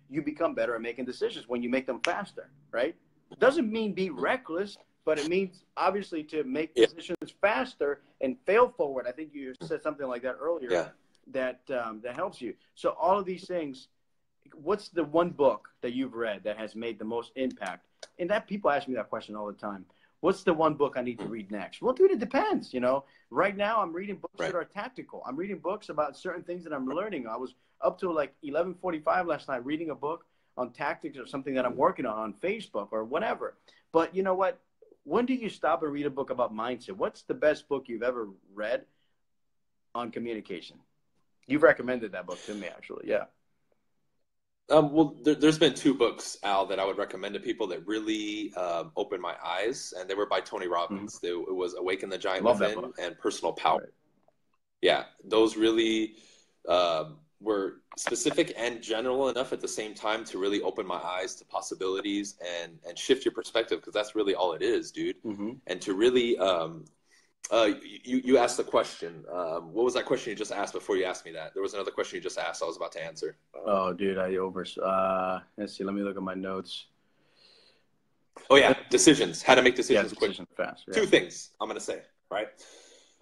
you become better at making decisions when you make them faster, right? It doesn't mean be reckless, but it means obviously to make decisions faster and fail forward. I think you said something like that earlier that helps you. So all of these things. What's the one book that you've read that has made the most impact? And that people ask me that question all the time. What's the one book I need to read next? Well, dude, it depends. You know, right now I'm reading books that are tactical. I'm reading books about certain things that I'm learning. I was up to like 11:45 last night reading a book on tactics or something that I'm working on Facebook or whatever. But you know what? When do you stop and read a book about mindset? What's the best book you've ever read on communication? You've recommended that book to me, actually. Yeah. Well, there's been two books, Al, that I would recommend to people that really opened my eyes, and they were by Tony Robbins. It was Awaken the Giant Within and Personal Power. Right. Yeah, those really were specific and general enough at the same time to really open my eyes to possibilities and shift your perspective, because that's really all it is, dude. And to really you asked the question. What was that question you just asked before you asked me that? There was another question you just asked I was about to answer. Oh, dude, let's see. Let me look at my notes. Oh, yeah. Decisions. How to make decisions quick. Fast. Yeah. Two things I'm going to say, right?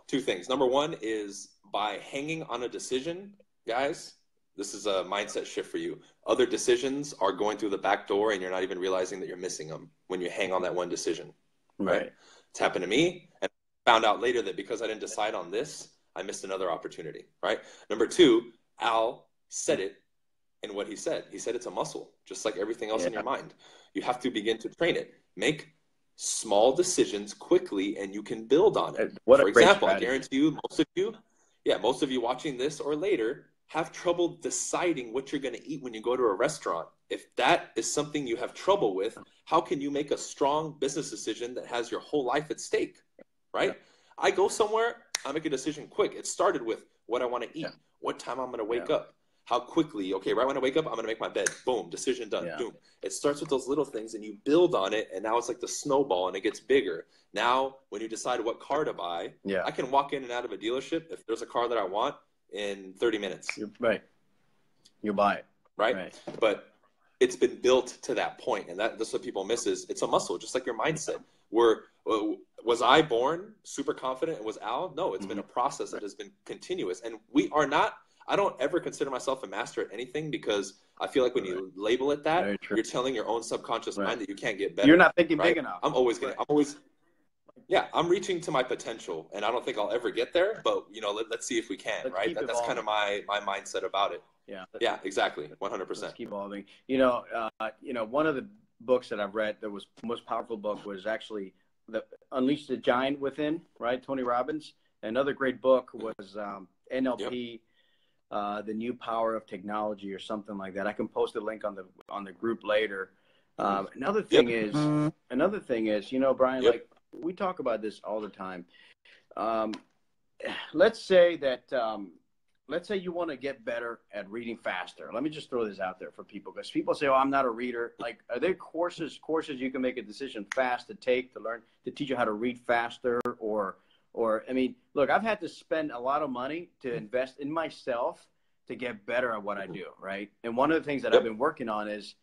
Two things. Number one is by hanging on a decision, guys, this is a mindset shift for you. Other decisions are going through the back door and you're not even realizing that you're missing them when you hang on that one decision. Right? It's happened to me. And found out later that because I didn't decide on this, I missed another opportunity, right? Number two, Al said it in what he said. He said it's a muscle, just like everything else in your mind. You have to begin to train it. Make small decisions quickly and you can build on it. For example, I guarantee you, most of you watching this or later have trouble deciding what you're going to eat when you go to a restaurant. If that is something you have trouble with, how can you make a strong business decision that has your whole life at stake? Right? I go somewhere, I make a decision quick. It started with what I want to eat, what time I'm going to wake up, how quickly, okay, right when I wake up, I'm going to make my bed. Boom, decision done. Yeah. Boom. It starts with those little things and you build on it. And now it's like the snowball and it gets bigger. Now, when you decide what car to buy, Yeah. I can walk in and out of a dealership if there's a car that I want in 30 minutes. Right. You buy it. Right? But it's been built to that point. And that's what people miss is it's a muscle, just like your mindset. Was I born super confident and was Al? No, it's been a process that has been continuous. And we are not, I don't ever consider myself a master at anything because I feel like when you label it that, you're telling your own subconscious mind that you can't get better. You're not thinking big enough. I'm reaching to my potential and I don't think I'll ever get there, but let's see if we can, right? That's kind of my mindset about it. Yeah, exactly. 100%. Let's keep evolving. One of the books that I've read that was the most powerful book was actually Unleash the Giant Within, right? Tony Robbins. Another great book was NLP, The New Power of Technology or something like that. I can post a link on the group later. Another thing is, Brian, like we talk about this all the time. Let's say you want to get better at reading faster. Let me just throw this out there for people because people say, "Oh, I'm not a reader." Like, are there courses you can make a decision fast to take to learn to teach you how to read faster? Or I mean, look, I've had to spend a lot of money to invest in myself to get better at what I do, right? And one of the things that I've been working on is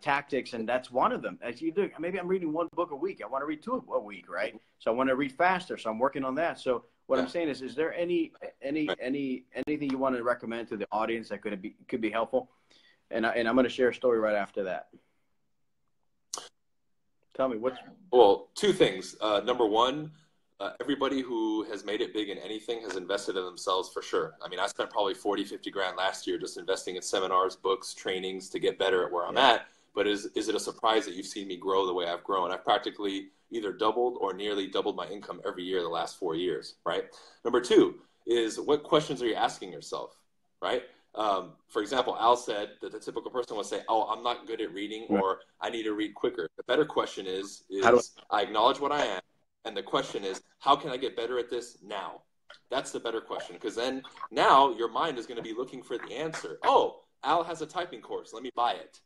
tactics, and that's one of them. As you do, maybe I'm reading one book a week. I want to read 2 a week, right? So I want to read faster. So I'm working on that. So what I'm saying is there anything you want to recommend to the audience that could be helpful? And I'm going to share a story right after that. Tell me Well, 2 things. Number one, everybody who has made it big in anything has invested in themselves for sure. I mean, I spent probably 40, 50 grand last year just investing in seminars, books, trainings to get better at where I'm at. But is it a surprise that you've seen me grow the way I've grown? I've practically either doubled or nearly doubled my income every year the last 4 years, right? Number 2 is what questions are you asking yourself, right? For example, Al said that the typical person would say, "Oh, I'm not good at reading," or "I need to read quicker." The better question is I acknowledge what I am. And the question is, how can I get better at this now? That's the better question, because then now your mind is going to be looking for the answer. Oh, Al has a typing course. Let me buy it.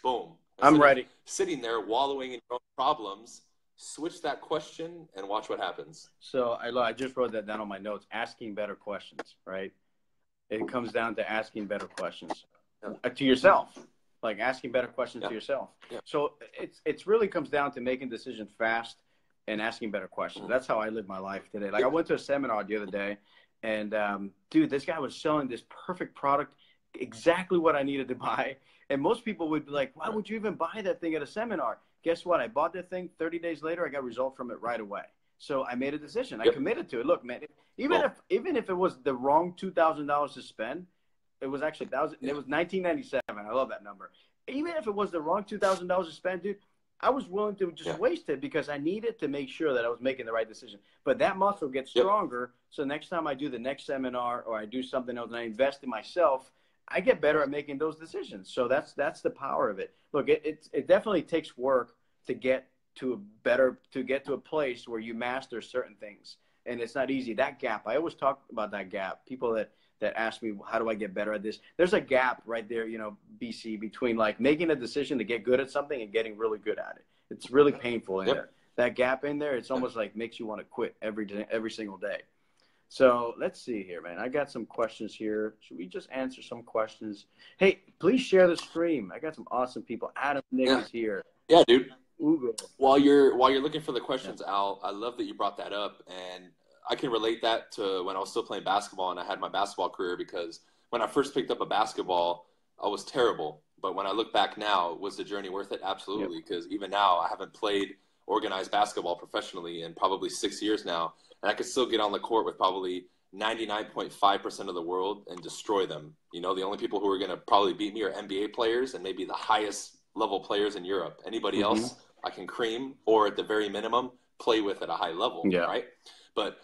Boom. I'm ready. Sitting there wallowing in your own problems, switch that question and watch what happens. So I just wrote that down on my notes, asking better questions, right? It comes down to asking better questions to yourself, like asking better questions to yourself. So it's really comes down to making decisions fast and asking better questions. That's how I live my life today. Like I went to a seminar the other day and dude, this guy was selling this perfect product, exactly what I needed to buy. And most people would be like, why would you even buy that thing at a seminar? Guess what? I bought that thing 30 days later. I got a result from it right away. So I made a decision. I committed to it. Look, man, even if it was the wrong $2,000 to spend, it was actually it was 1997. I love that number. Even if it was the wrong $2,000 to spend, dude, I was willing to just waste it because I needed to make sure that I was making the right decision. But that muscle gets stronger. So next time I do the next seminar or I do something else and I invest in myself, I get better at making those decisions. So that's the power of it. Look, it definitely takes work to get to a place where you master certain things. And it's not easy. That gap, I always talk about that gap. People that ask me, how do I get better at this? There's a gap right there, BC, between like making a decision to get good at something and getting really good at it. It's really painful in there. That gap in there, it's almost like makes you want to quit every single day. So let's see here, man. I got some questions here. Should we just answer some questions? Hey, please share the stream. I got some awesome people. Adam Nick is here. Yeah, dude. Ugo. While you're looking for the questions, Al, I love that you brought that up, and I can relate that to when I was still playing basketball and I had my basketball career, because when I first picked up a basketball, I was terrible. But when I look back now, was the journey worth it? Absolutely, because even now I haven't played organized basketball professionally in probably 6 years now, and I could still get on the court with probably 99.5% of the world and destroy them. The only people who are going to probably beat me are NBA players and maybe the highest level players in Europe. Anybody else I can cream, or at the very minimum, play with at a high level, right? But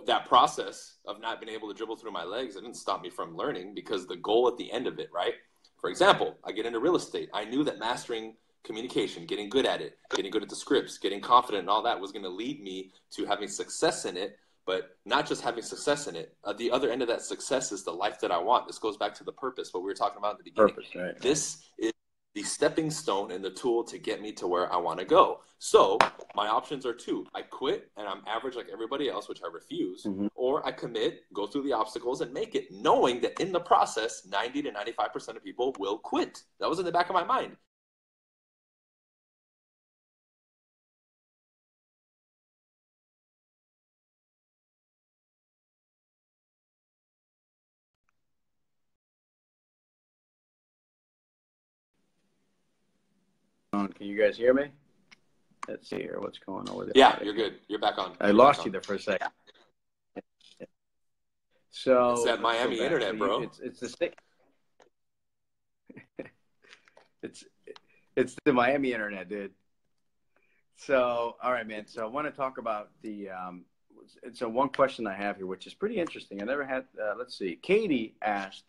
that process of not being able to dribble through my legs, it didn't stop me from learning, because the goal at the end of it, right? For example, I get into real estate. I knew that mastering communication, getting good at it, getting good at the scripts, getting confident and all that was going to lead me to having success in it. but not just having success in it. The other end of that success is the life that I want. This goes back to the purpose, what we were talking about in the beginning. Purpose, right. This is the stepping stone and the tool to get me to where I want to go. So my options are two. I quit and I'm average like everybody else, which I refuse, or I commit, go through the obstacles and make it, knowing that in the process, 90 to 95% of people will quit. That was in the back of my mind. Can you guys hear me? Let's see here. What's going on with it? Yeah, you're good. You're back on. I lost you there for a second. So it's that Miami internet, bro. It's the same. it's the Miami internet, dude. So, all right, man. So I want to talk about the so one question I have here, which is pretty interesting. I never had, let's see. Katie asked,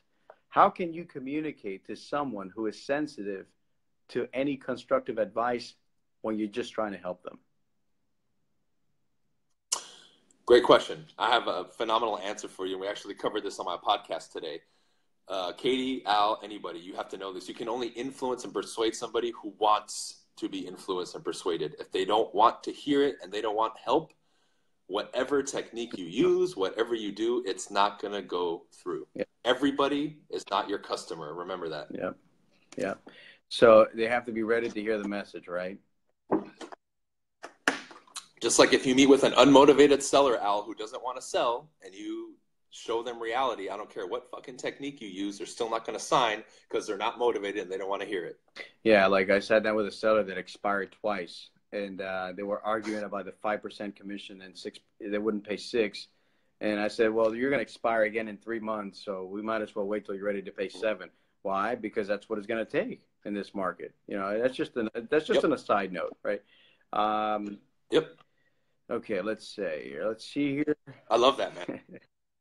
how can you communicate to someone who is sensitive to any constructive advice when you're just trying to help them? Great question. I have a phenomenal answer for you. We actually covered this on my podcast today. Katie, Al, anybody, you have to know this. You can only influence and persuade somebody who wants to be influenced and persuaded. If they don't want to hear it and they don't want help, whatever technique you use, whatever you do, it's not going to go through. Yep. Everybody is not your customer. Remember that. Yeah. Yeah. So they have to be ready to hear the message, right? Just like if you meet with an unmotivated seller, Al, who doesn't want to sell, and you show them reality, I don't care what fucking technique you use, they're still not going to sign because they're not motivated and they don't want to hear it. Yeah, like I sat down with a seller that expired twice, and they were arguing about the 5% commission and they wouldn't pay 6%. And I said, well, you're going to expire again in 3 months, so we might as well wait till you're ready to pay 7%. Why? Because that's what it's going to take in this market. You know, that's just Yep. an aside note, right? Yep. Okay, let's see here. I love that, man.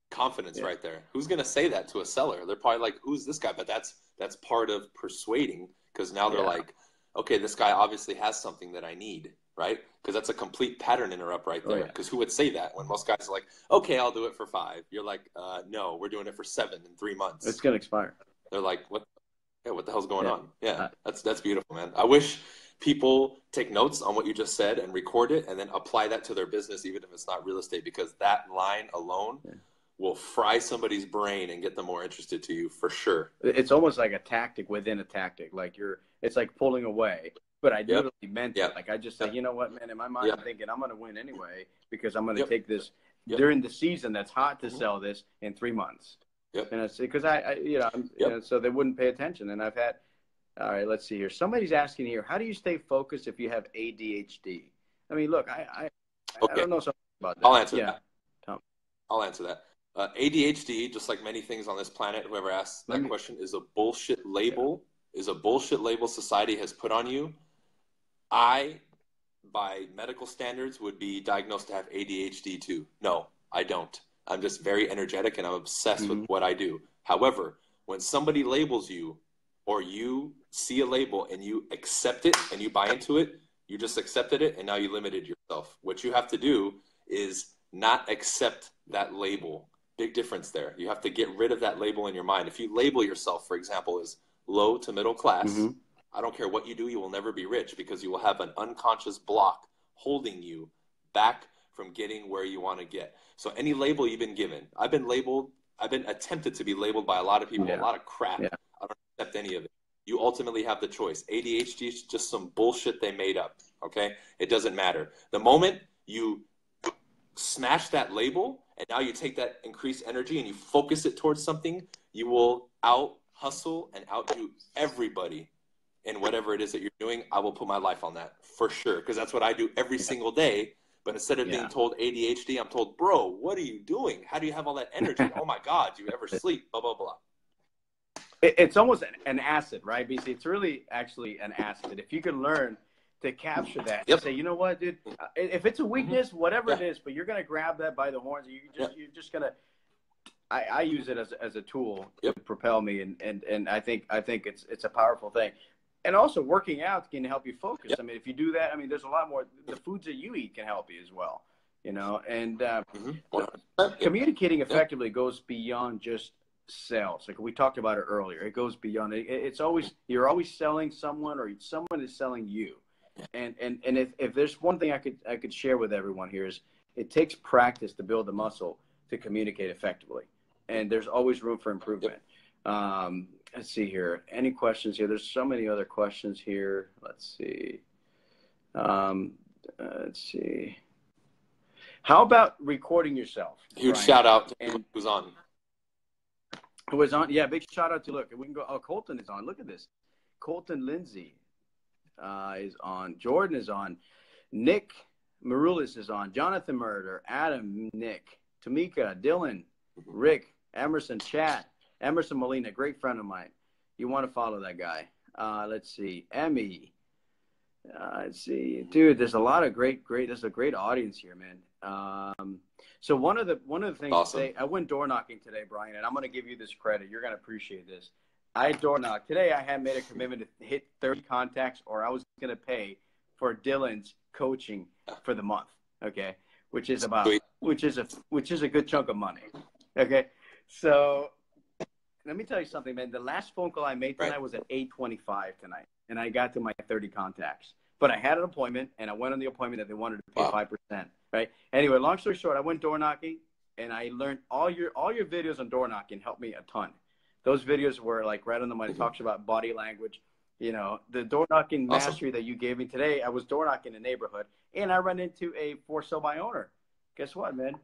Confidence right there. Who's going to say that to a seller? They're probably like, who's this guy? But that's part of persuading, because now they're like, okay, this guy obviously has something that I need, right? Because that's a complete pattern interrupt right there. Because who would say that when most guys are like, okay, I'll do it for 5. You're like, no, we're doing it for 7 in 3 months. It's going to expire. They're like, what the hell's going on? Yeah, that's beautiful, man. I wish people take notes on what you just said and record it and then apply that to their business, even if it's not real estate, because that line alone will fry somebody's brain and get them more interested to you for sure. It's almost like a tactic within a tactic. Like it's like pulling away, but I literally meant it. Like I just said, you know what, man, in my mind, I'm thinking I'm going to win anyway, because I'm going to take this during the season that's hot to sell this in 3 months. And it's because so they wouldn't pay attention. And I've had, all right, let's see here. Somebody's asking here, how do you stay focused if you have ADHD? I mean, look, I don't know something about that. I'll answer that. I'll answer that. ADHD, just like many things on this planet, whoever asks that question, is a bullshit label. Is a bullshit label society has put on you. I, by medical standards, would be diagnosed to have ADHD too. No, I don't. I'm just very energetic and I'm obsessed with what I do. However, when somebody labels you, or you see a label and you accept it and you buy into it, you just accepted it and now you limited yourself. What you have to do is not accept that label. Big difference there. You have to get rid of that label in your mind. If you label yourself, for example, as low to middle class, I don't care what you do, you will never be rich, because you will have an unconscious block holding you back from getting where you want to get. So any label you've been given, I've been attempted to be labeled by a lot of people, a lot of crap. I don't accept any of it. You ultimately have the choice. ADHD is just some bullshit they made up, okay? It doesn't matter. The moment you smash that label and now you take that increased energy and you focus it towards something, you will out-hustle and outdo everybody in whatever it is that you're doing. I will put my life on that for sure, because that's what I do every single day. But instead of being told ADHD, I'm told, bro, what are you doing? How do you have all that energy? Oh, my God, do you ever sleep? Blah, blah, blah. It's almost an asset, right, BC? It's really actually an asset. If you can learn to capture that and say, you know what, dude, if it's a weakness, whatever it is, but you're going to grab that by the horns. You're just going to – I use it as a tool to propel me, and I think it's a powerful thing. And also working out can help you focus. I mean, if you do that, I mean, there's a lot more. The foods that you eat can help you as well. you know, and Mm-hmm. communicating effectively goes beyond just sales. Like we talked about it earlier, it goes beyond it. It's always, you're always selling someone, or someone is selling you. And if there's one thing I could share with everyone here is, it takes practice to build the muscle to communicate effectively, and there's always room for improvement. Let's see here. Any questions here? There's so many other questions here. Let's see. Let's see. How about recording yourself? Huge Brian? shout out to who's on. Who was on? Yeah, big shout out to, look, we can go. Oh, Colton is on. Look at this. Colton Lindsay is on. Jordan is on. Nick Marulis is on. Jonathan Murder, Adam, Nick, Tamika, Dylan, Rick, Emerson, Chat, Emerson Molina, great friend of mine. You want to follow that guy. Let's see. Emmy. Let's see. Dude, there's a lot of there's a great audience here, man. So one of the things Awesome. today, I went door knocking today, Brian, and I'm going to give you this credit. You're going to appreciate this. I door knocked. Today I had made a commitment to hit 30 contacts, or I was going to pay for Dylan's coaching for the month. Okay. Which is a good chunk of money. Okay. So let me tell you something, man. The last phone call I made tonight was at 8:25 tonight, and I got to my 30 contacts. But I had an appointment, and I went on the appointment that they wanted to pay 5%. Right. Anyway, long story short, I went door knocking, and I learned all your videos on door knocking helped me a ton. Those videos were like right on the money. Talks about body language. You know, the door knocking mastery that you gave me today. I was door knocking in the neighborhood, and I ran into a for sale by owner. Guess what, man?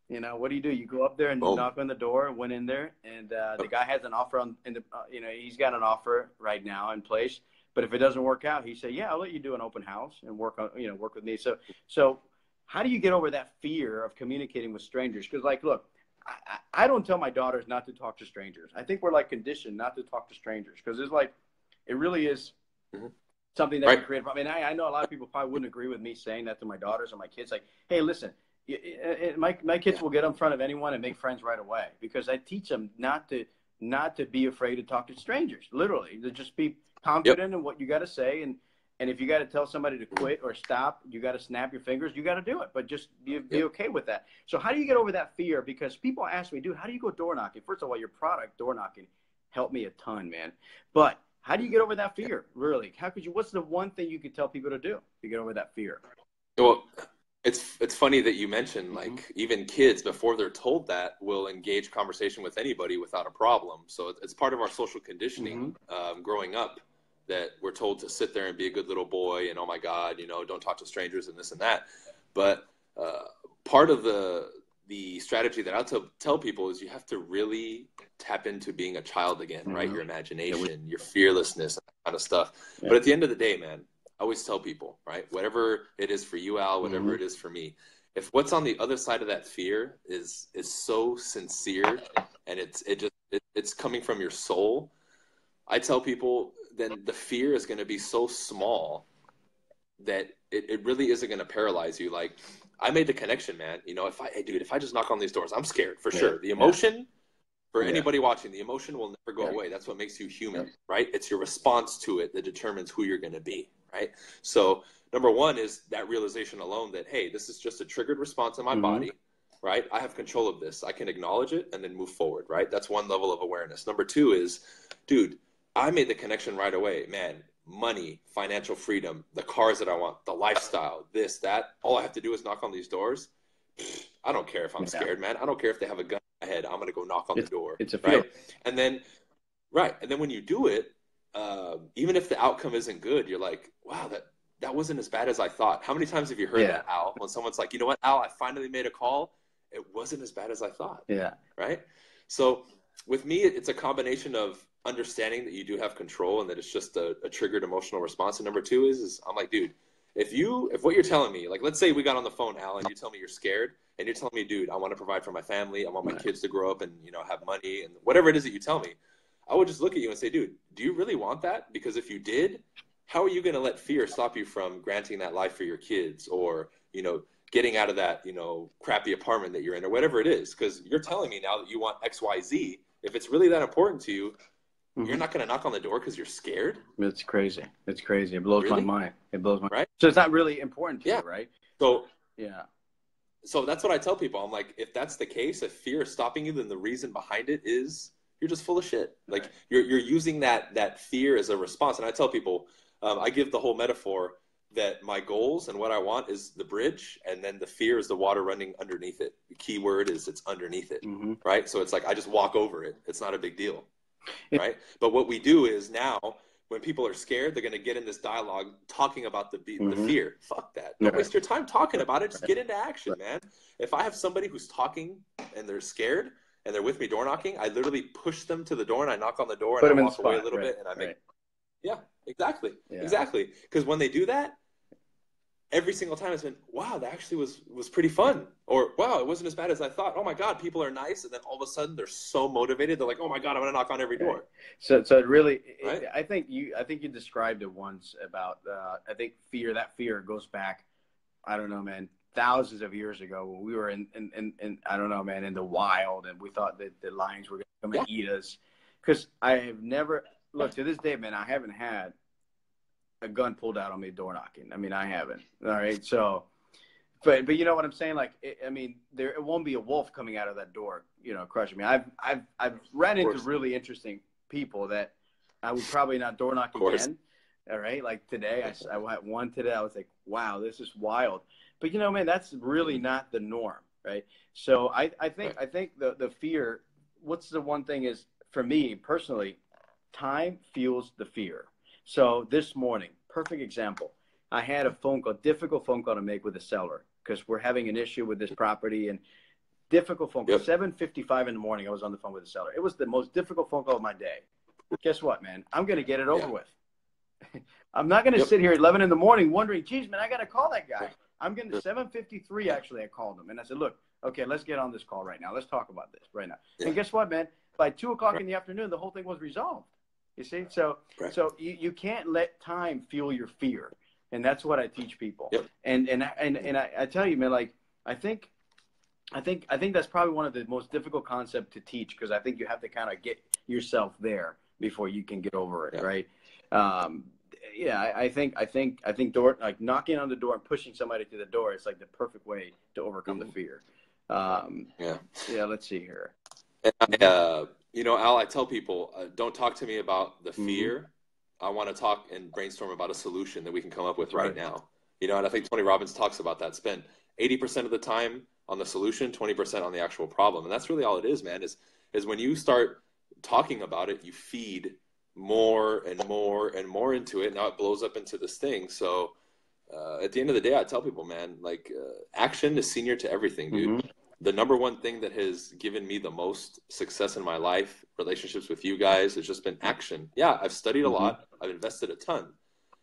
You know, what do? You go up there and knock on the door. Went in there, and the guy has an offer on. You know, he's got an offer right now in place. But if it doesn't work out, he said, "Yeah, I'll let you do an open house and work with me." So how do you get over that fear of communicating with strangers? Because, like, look, I don't tell my daughters not to talk to strangers. I think we're like conditioned not to talk to strangers, because it's like, it really is something that can create. I mean, I know a lot of people probably wouldn't agree with me saying that to my daughters or my kids. Like, hey, listen, my kids will get in front of anyone and make friends right away, because I teach them not to be afraid to talk to strangers. Literally, to just be confident in what you got to say, and if you got to tell somebody to quit or stop, you got to snap your fingers. You got to do it, but just be okay with that. So how do you get over that fear? Because people ask me, dude, how do you go door knocking? First of all, your product, door knocking, helped me a ton, man. But how do you get over that fear? Really? What's the one thing you could tell people to do to get over that fear? Well, it's funny that you mentioned, like, even kids, before they're told that, will engage conversation with anybody without a problem. So it's part of our social conditioning growing up, that we're told to sit there and be a good little boy, and, oh my God, don't talk to strangers and this and that. But part of the strategy that I tell people is, you have to really tap into being a child again, right? Your imagination, your fearlessness, that kind of stuff. But at the end of the day, man, I always tell people, right? Whatever it is for you, Al, whatever it is for me, if what's on the other side of that fear is so sincere, and it's coming from your soul, I tell people, then the fear is going to be so small that it really isn't going to paralyze you. Like, I made the connection, man. If I just knock on these doors, I'm scared for sure. The emotion, for anybody watching, the emotion will never go away. That's what makes you human, right? It's your response to it that determines who you're going to be, right? So number one is that realization alone that, hey, this is just a triggered response in my body, right? I have control of this. I can acknowledge it and then move forward, right? That's one level of awareness. Number two is, dude, I made the connection right away, man. Money, financial freedom, the cars that I want, the lifestyle, this, that. All I have to do is knock on these doors. I don't care if I'm scared, man. I don't care if they have a gun in my head. I'm going to go knock on the door. It's a fear. And then when you do it, even if the outcome isn't good, you're like, wow, that wasn't as bad as I thought. How many times have you heard that, Al? When someone's like, you know what, Al, I finally made a call. It wasn't as bad as I thought. Yeah. Right? So with me, it's a combination of understanding that you do have control and that it's just a triggered emotional response. And number two is I'm like, dude, if what you're telling me, like, let's say we got on the phone, Al, and you tell me you're scared, and you're telling me, dude, I want to provide for my family. I want my kids to grow up and, have money and whatever it is that you tell me, I would just look at you and say, dude, do you really want that? Because if you did, how are you going to let fear stop you from granting that life for your kids, or, getting out of that, crappy apartment that you're in, or whatever it is? Because you're telling me now that you want X, Y, Z. If it's really that important to you, you're not going to knock on the door because you're scared. It's crazy. It's crazy. It blows my mind. It blows my mind. So it's not really important to you, right? So So that's what I tell people. I'm like, if that's the case, if fear is stopping you, then the reason behind it is you're just full of shit. Like Right. you're using that fear as a response. And I tell people, I give the whole metaphor that my goals and what I want is the bridge, and then the fear is the water running underneath it. The key word is it's underneath it, Mm-hmm. right? So it's like I just walk over it. It's not a big deal, It, right? But what we do is now, when people are scared, they're going to get in this dialogue talking about the mm-hmm. fear. Fuck that. Don't Right. waste your time talking about it. Just Right. get into action, Right. man. If I have somebody who's talking and they're scared and they're with me door knocking, I literally push them to the door and I knock on the door and Put I them in the walk away a spot. little Right. bit and I make, Right. yeah, exactly. Yeah. Exactly. Because when they do that, every single time it's been, wow, that actually was pretty fun. Or, wow, it wasn't as bad as I thought. Oh my God, people are nice. And then all of a sudden they're so motivated. They're like, oh my God, I'm going to knock on every door. So it really, right? I think you described it once about, I think that fear goes back, I don't know, man, thousands of years ago when we were in I don't know, man, in the wild, and we thought that the lions were going to come and eat us. Because I have never, look, to this day, man, I haven't had a gun pulled out on me door knocking. I mean, I haven't. All right. So, but you know what I'm saying? Like, it won't be a wolf coming out of that door, crushing me. I've ran into really interesting people that I would probably not door knock again. All right. Like today, I had one today. I was like, wow, this is wild. But man, that's really not the norm. Right. So I think the fear, what's the one thing is, for me personally, time fuels the fear. So this morning, perfect example. I had difficult phone call to make with the seller because we're having an issue with this property, and difficult phone call. 7:55 in the morning, I was on the phone with the seller. It was the most difficult phone call of my day. Guess what, man? I'm going to get it over with. I'm not going to sit here at 11 in the morning wondering, geez, man, I got to call that guy. I'm going to 7:53. Actually, I called him and I said, look, okay, let's get on this call right now. Let's talk about this right now. And guess what, man? By 2:00 in the afternoon, the whole thing was resolved. You see, so you can't let time fuel your fear, and that's what I teach people. And I tell you, man, like I think that's probably one of the most difficult concepts to teach, because I think you have to kind of get yourself there before you can get over it, right? I think door, like knocking on the door and pushing somebody to the door is like the perfect way to overcome the fear. Let's see here. And Al, I tell people, don't talk to me about the fear. I want to talk and brainstorm about a solution that we can come up with right now. And I think Tony Robbins talks about that. Spend 80% of the time on the solution, 20% on the actual problem. And that's really all it is, man, is when you start talking about it, you feed more and more and more into it. Now it blows up into this thing. So at the end of the day, I tell people, man, like action is senior to everything, dude. The number one thing that has given me the most success in my life, relationships with you guys, has just been action. Yeah, I've studied a lot. I've invested a ton.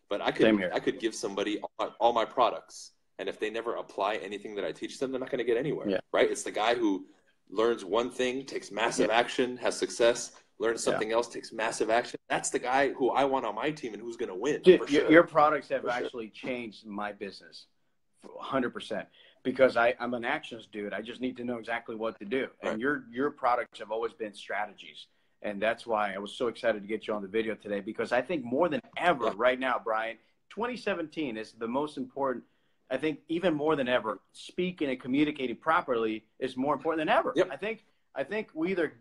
But I could give somebody all my products, and if they never apply anything that I teach them, they're not going to get anywhere, right? It's the guy who learns one thing, takes massive action, has success, learns something else, takes massive action. That's the guy who I want on my team and who's going to win. Dude, your products have actually changed my business 100%. Because I'm an actions dude. I just need to know exactly what to do. And your products have always been strategies. And that's why I was so excited to get you on the video today, because I think more than ever right now, Brian, 2017 is the most important. I think even more than ever, speaking and communicating properly is more important than ever. I think we either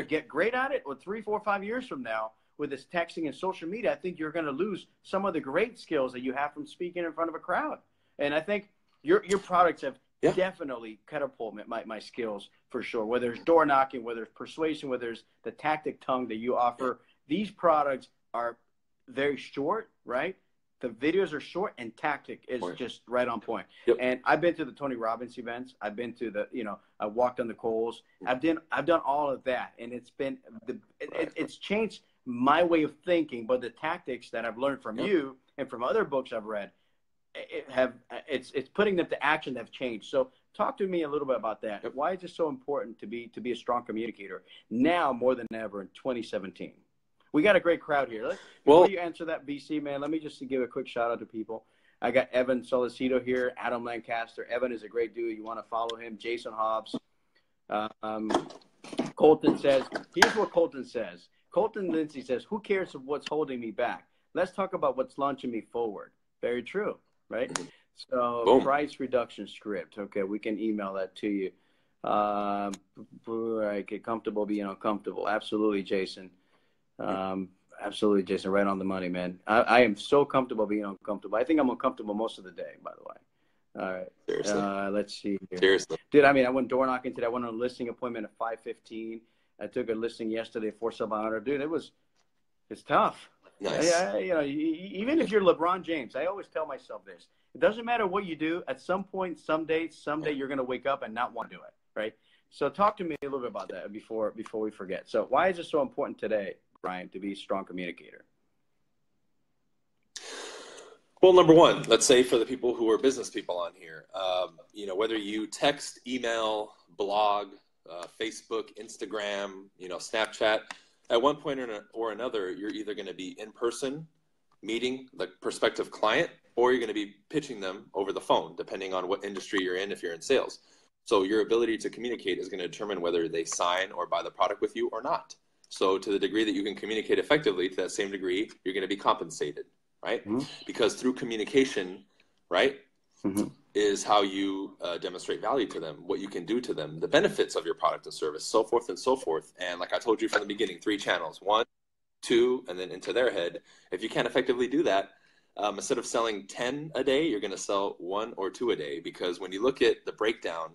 get great at it, or 3, 4, 5 years from now with this texting and social media, I think you're going to lose some of the great skills that you have from speaking in front of a crowd. And I think your products have definitely catapulted my skills for sure. Whether it's door knocking, whether it's persuasion, whether it's the tactic tongue that you offer, these products are very short, right? The videos are short, and tactic is just right on point. And I've been to the Tony Robbins events. I've been to I walked on the coals. I've done all of that, and it's been it's changed my way of thinking. But the tactics that I've learned from you and from other books I've read, it's putting them to action that have changed. So talk to me a little bit about that. Why is it so important to be a strong communicator now more than ever in 2017? We got a great crowd here. Before you answer that, BC, man, let me just give a quick shout out to people. I got Evan Solicito here, Adam Lancaster. Evan is a great dude. You want to follow him. Jason Hobbs. Colton says, here's what Colton says. Colton Lindsay says, who cares of what's holding me back? Let's talk about what's launching me forward. Very true. Right? So Boom. price reduction script. Okay, we can email that to you. I get comfortable being uncomfortable. Absolutely, Jason. Absolutely, Jason. Right on the money, man. I am so comfortable being uncomfortable. I think I'm uncomfortable most of the day, by the way. All right. Seriously. Let's see here. Seriously. Dude, I mean, I went door knocking today. I went on a listing appointment at 5:15. I took a listing yesterday for $700. Dude, it's tough. Nice. Yeah, you know, even if you're LeBron James, I always tell myself this. It doesn't matter what you do. At some point, someday you're going to wake up and not want to do it, right? So talk to me a little bit about that before we forget. So why is it so important today, Brian, to be a strong communicator? Well, number one, let's say for the people who are business people on here, you know, whether you text, email, blog, Facebook, Instagram, you know, Snapchat, at one point or another, you're either going to be in person meeting the prospective client, or you're going to be pitching them over the phone, depending on what industry you're in, if you're in sales. So your ability to communicate is going to determine whether they sign or buy the product with you or not. So to the degree that you can communicate effectively, to that same degree, you're going to be compensated, right? Mm-hmm. Because through communication, right, mm-hmm. is how you demonstrate value to them, what you can do to them, the benefits of your product and service, so forth and so forth. And like I told you from the beginning, 3 channels, 1, 2, and then into their head. If you can't effectively do that, instead of selling 10 a day, you're going to sell 1 or 2 a day. Because when you look at the breakdown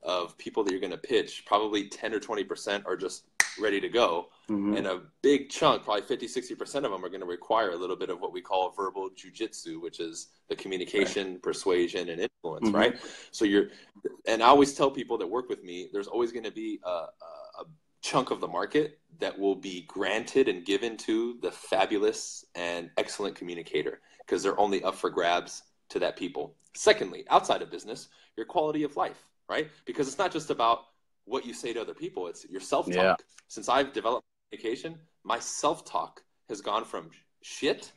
of people that you're going to pitch, probably 10 or 20% are just ready to go. Mm-hmm. And a big chunk, probably 50-60% of them are going to require a little bit of what we call verbal jujitsu, which is the communication, right, persuasion, and influence, mm-hmm. right? So and I always tell people that work with me, there's always going to be a chunk of the market that will be granted and given to the fabulous and excellent communicator, because they're only up for grabs to that people. Secondly, outside of business, your quality of life, right? Because it's not just about what you say to other people, it's your self-talk. Yeah. Since I've developed communication, my self-talk has gone from shit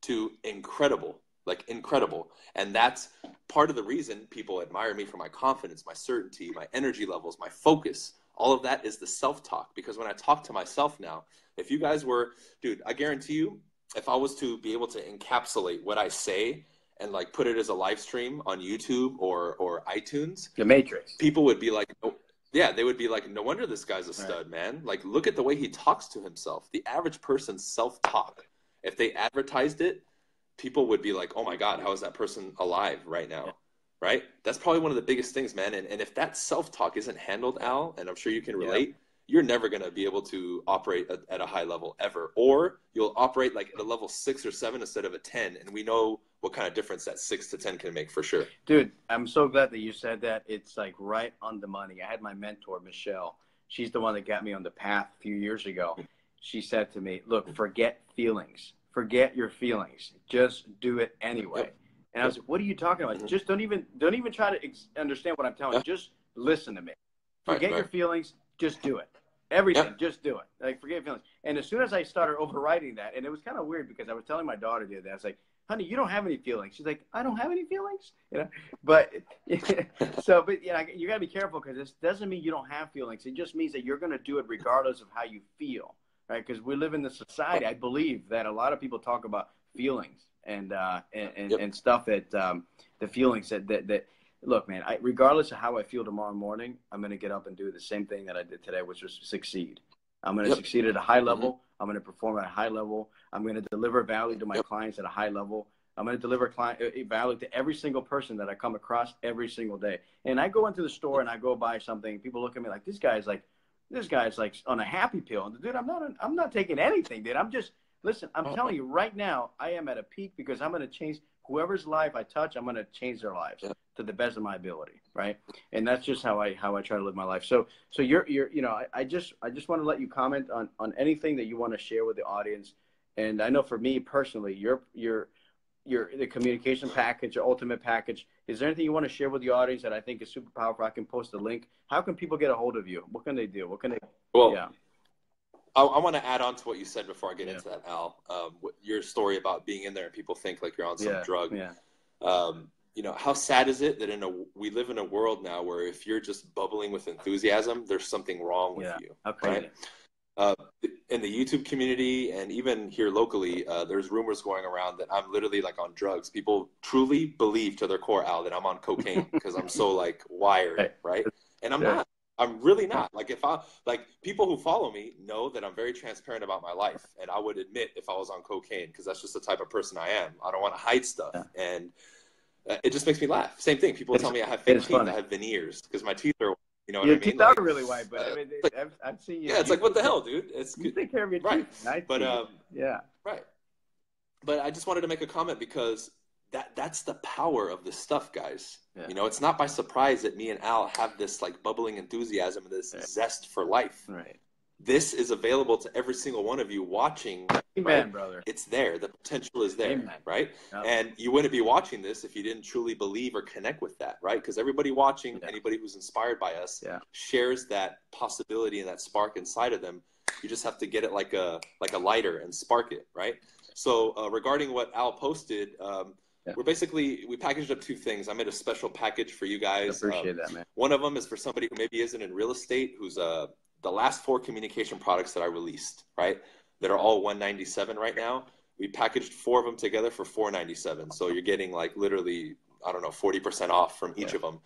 to incredible, like incredible. And that's part of the reason people admire me for my confidence, my certainty, my energy levels, my focus. All of that is the self-talk. Because when I talk to myself now, if you guys were, dude, I guarantee you, if I was to be able to encapsulate what I say and like put it as a live stream on YouTube or iTunes, The Matrix, people would be like, oh, yeah, they would be like, no wonder this guy's a stud, right, man. Like, look at the way he talks to himself. The average person's self-talk, if they advertised it, people would be like, oh my God, how is that person alive right now? Yeah. Right? That's probably one of the biggest things, man. And if that self-talk isn't handled, Al, and I'm sure you can relate, yeah, you're never going to be able to operate at a high level ever. Or you'll operate like at a level 6 or 7 instead of a 10. And we know what kind of difference that 6 to 10 can make for sure. Dude, I'm so glad that you said that. It's like right on the money. I had my mentor, Michelle. She's the one that got me on the path a few years ago. She said to me, look, forget feelings. Forget your feelings. Just do it anyway. Yep. And I was like, what are you talking about? Mm-hmm. Just don't even try to understand what I'm telling you. Just listen to me. Forget your feelings. Just do it. Everything. Just do it. Like, forget your feelings. And as soon as I started overriding that, and it was kind of weird because I was telling my daughter the other day, I was like, honey, you don't have any feelings. She's like, I don't have any feelings, you know. But but you know, you got to be careful, because this doesn't mean you don't have feelings. It just means that you're going to do it regardless of how you feel, right? Because we live in this society, I believe, that a lot of people talk about feelings and stuff that the feelings that look, man, regardless of how I feel tomorrow morning, I'm going to get up and do the same thing that I did today, which was succeed. I'm going to succeed at a high level. Mm-hmm. I'm going to perform at a high level. I'm going to deliver value to my clients at a high level. I'm going to deliver value to every single person that I come across every single day. And I go into the store and I go buy something. People look at me like, this guy's like on a happy pill. And dude, I'm not taking anything, dude. I'm telling you right now, I am at a peak, because I'm going to change whoever's life I touch. I'm going to change their lives to the best of my ability. Right. And that's just how I try to live my life. So you're, you know, I just want to let you comment on anything that you want to share with the audience. And I know for me personally, the communication package, your ultimate package, is there anything you want to share with the audience that I think is super powerful? I can post a link. How can people get a hold of you? What can they do? Well, yeah. I want to add on to what you said before I get into that, Al. Your story about being in there and people think like you're on some drug. Yeah. You know, how sad is it that we live in a world now where if you're just bubbling with enthusiasm, there's something wrong with you. Okay. Right? in the YouTube community and even here locally, there's rumors going around that I'm literally like on drugs. People truly believe to their core, Al, that I'm on cocaine because I'm so like wired, right? And I'm not. I'm really not. Like if I like people who follow me know that I'm very transparent about my life, and I would admit if I was on cocaine because that's just the type of person I am. I don't want to hide stuff, and it just makes me laugh. Same thing. People tell me I have fake teeth. I have veneers because my teeth are. You know what I mean? Your teeth are really white, but I mean, I've seen you. Yeah, it's like what the hell, dude? It's you take care of your teeth, right? But yeah, right. But I just wanted to make a comment because that's the power of this stuff, guys. Yeah. You know, it's not by surprise that me and Al have this like bubbling enthusiasm and this zest for life. Right. This is available to every single one of you watching. Amen, right? brother. It's there. The potential is there, Amen. Right? Yep. And you wouldn't be watching this if you didn't truly believe or connect with that, right? Because everybody watching, anybody who's inspired by us, shares that possibility and that spark inside of them. You just have to get it like a lighter and spark it, right? So regarding what Al posted, we packaged up two things. I made a special package for you guys. I appreciate that, man. One of them is for somebody who maybe isn't in real estate, who's the last 4 communication products that I released, right? That are all $197 right now. We packaged 4 of them together for $497. So you're getting like literally, I don't know, 40% off from each of them.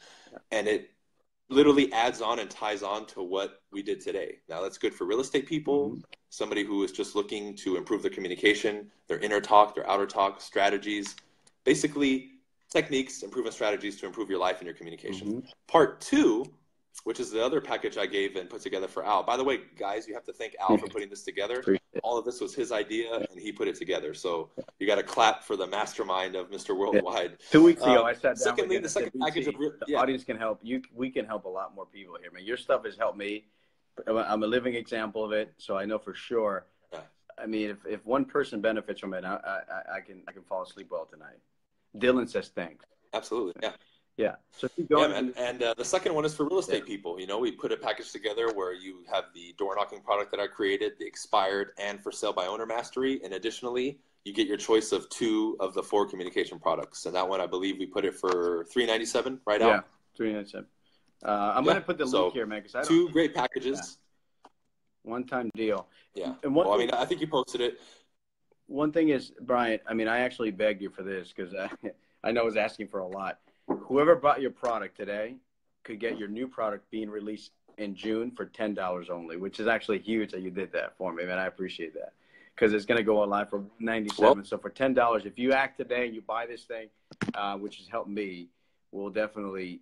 And it literally adds on and ties on to what we did today. Now that's good for real estate people, somebody who is just looking to improve their communication, their inner talk, their outer talk, strategies, basically techniques, improvement strategies to improve your life and your communication. Part 2, which is the other package I gave and put together for Al. By the way, guys, you have to thank Al for putting this together. All of this was his idea, and he put it together. So you got to clap for the mastermind of Mr. Worldwide. 2 weeks ago, I sat down. Secondly, the second package of the audience can help you. We can help a lot more people here, man. Your stuff has helped me. I'm a living example of it, so I know for sure. I mean, if one person benefits from it, I can fall asleep well tonight. Dylan says thanks. Absolutely, yeah. Yeah. So keep going. Yeah, man. And the second one is for real estate people. You know, we put a package together where you have the door knocking product that I created, the expired and for sale by owner mastery. And additionally, you get your choice of 2 of the 4 communication products. And that one, I believe we put it for $397 right now. Yeah, $397. I'm going to put the link here, man. Because I don't 2 great packages. One-time deal. Yeah. And I mean, I think you posted it. One thing is, Brian, I mean, I actually begged you for this because I know I was asking for a lot. Whoever bought your product today could get your new product being released in June for $10 only, which is actually huge that you did that for me, man. I appreciate that because it's going to go online for $97. So for $10, if you act today and you buy this thing, which has helped me, we'll definitely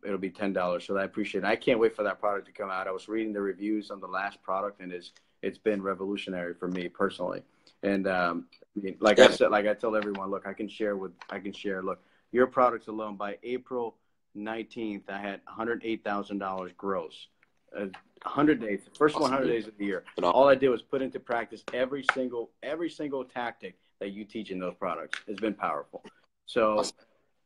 it'll be $10. So I appreciate it. I can't wait for that product to come out. I was reading the reviews on the last product, and it's been revolutionary for me personally. And I mean, I said, like I tell everyone, look, I can share. Look, your products alone by April 19th, I had $108,000 gross. 100 days, the first 100 days of the year. All I did was put into practice every single tactic that you teach in those products. It's been powerful. So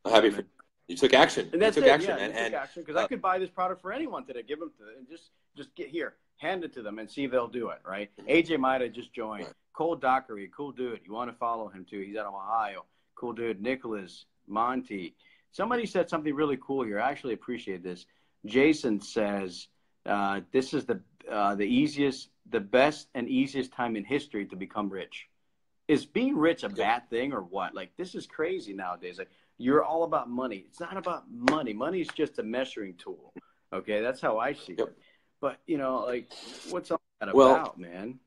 I'm happy for you took action. And that's you took action, yeah, and took action because I could buy this product for anyone today. Give them to them and just get here, hand it to them, and see if they'll do it. Right? AJ Maida just joined. Cole Dockery, cool dude. You want to follow him too? He's out of Ohio. Cool dude. Nicholas Monty. Somebody said something really cool here. I actually appreciate this. Jason says, "This is the best and easiest time in history to become rich." Is being rich a bad thing or what? Like, this is crazy nowadays. Like, you're all about money. It's not about money. Money is just a measuring tool. Okay, that's how I see it. But like, what's all that about, man?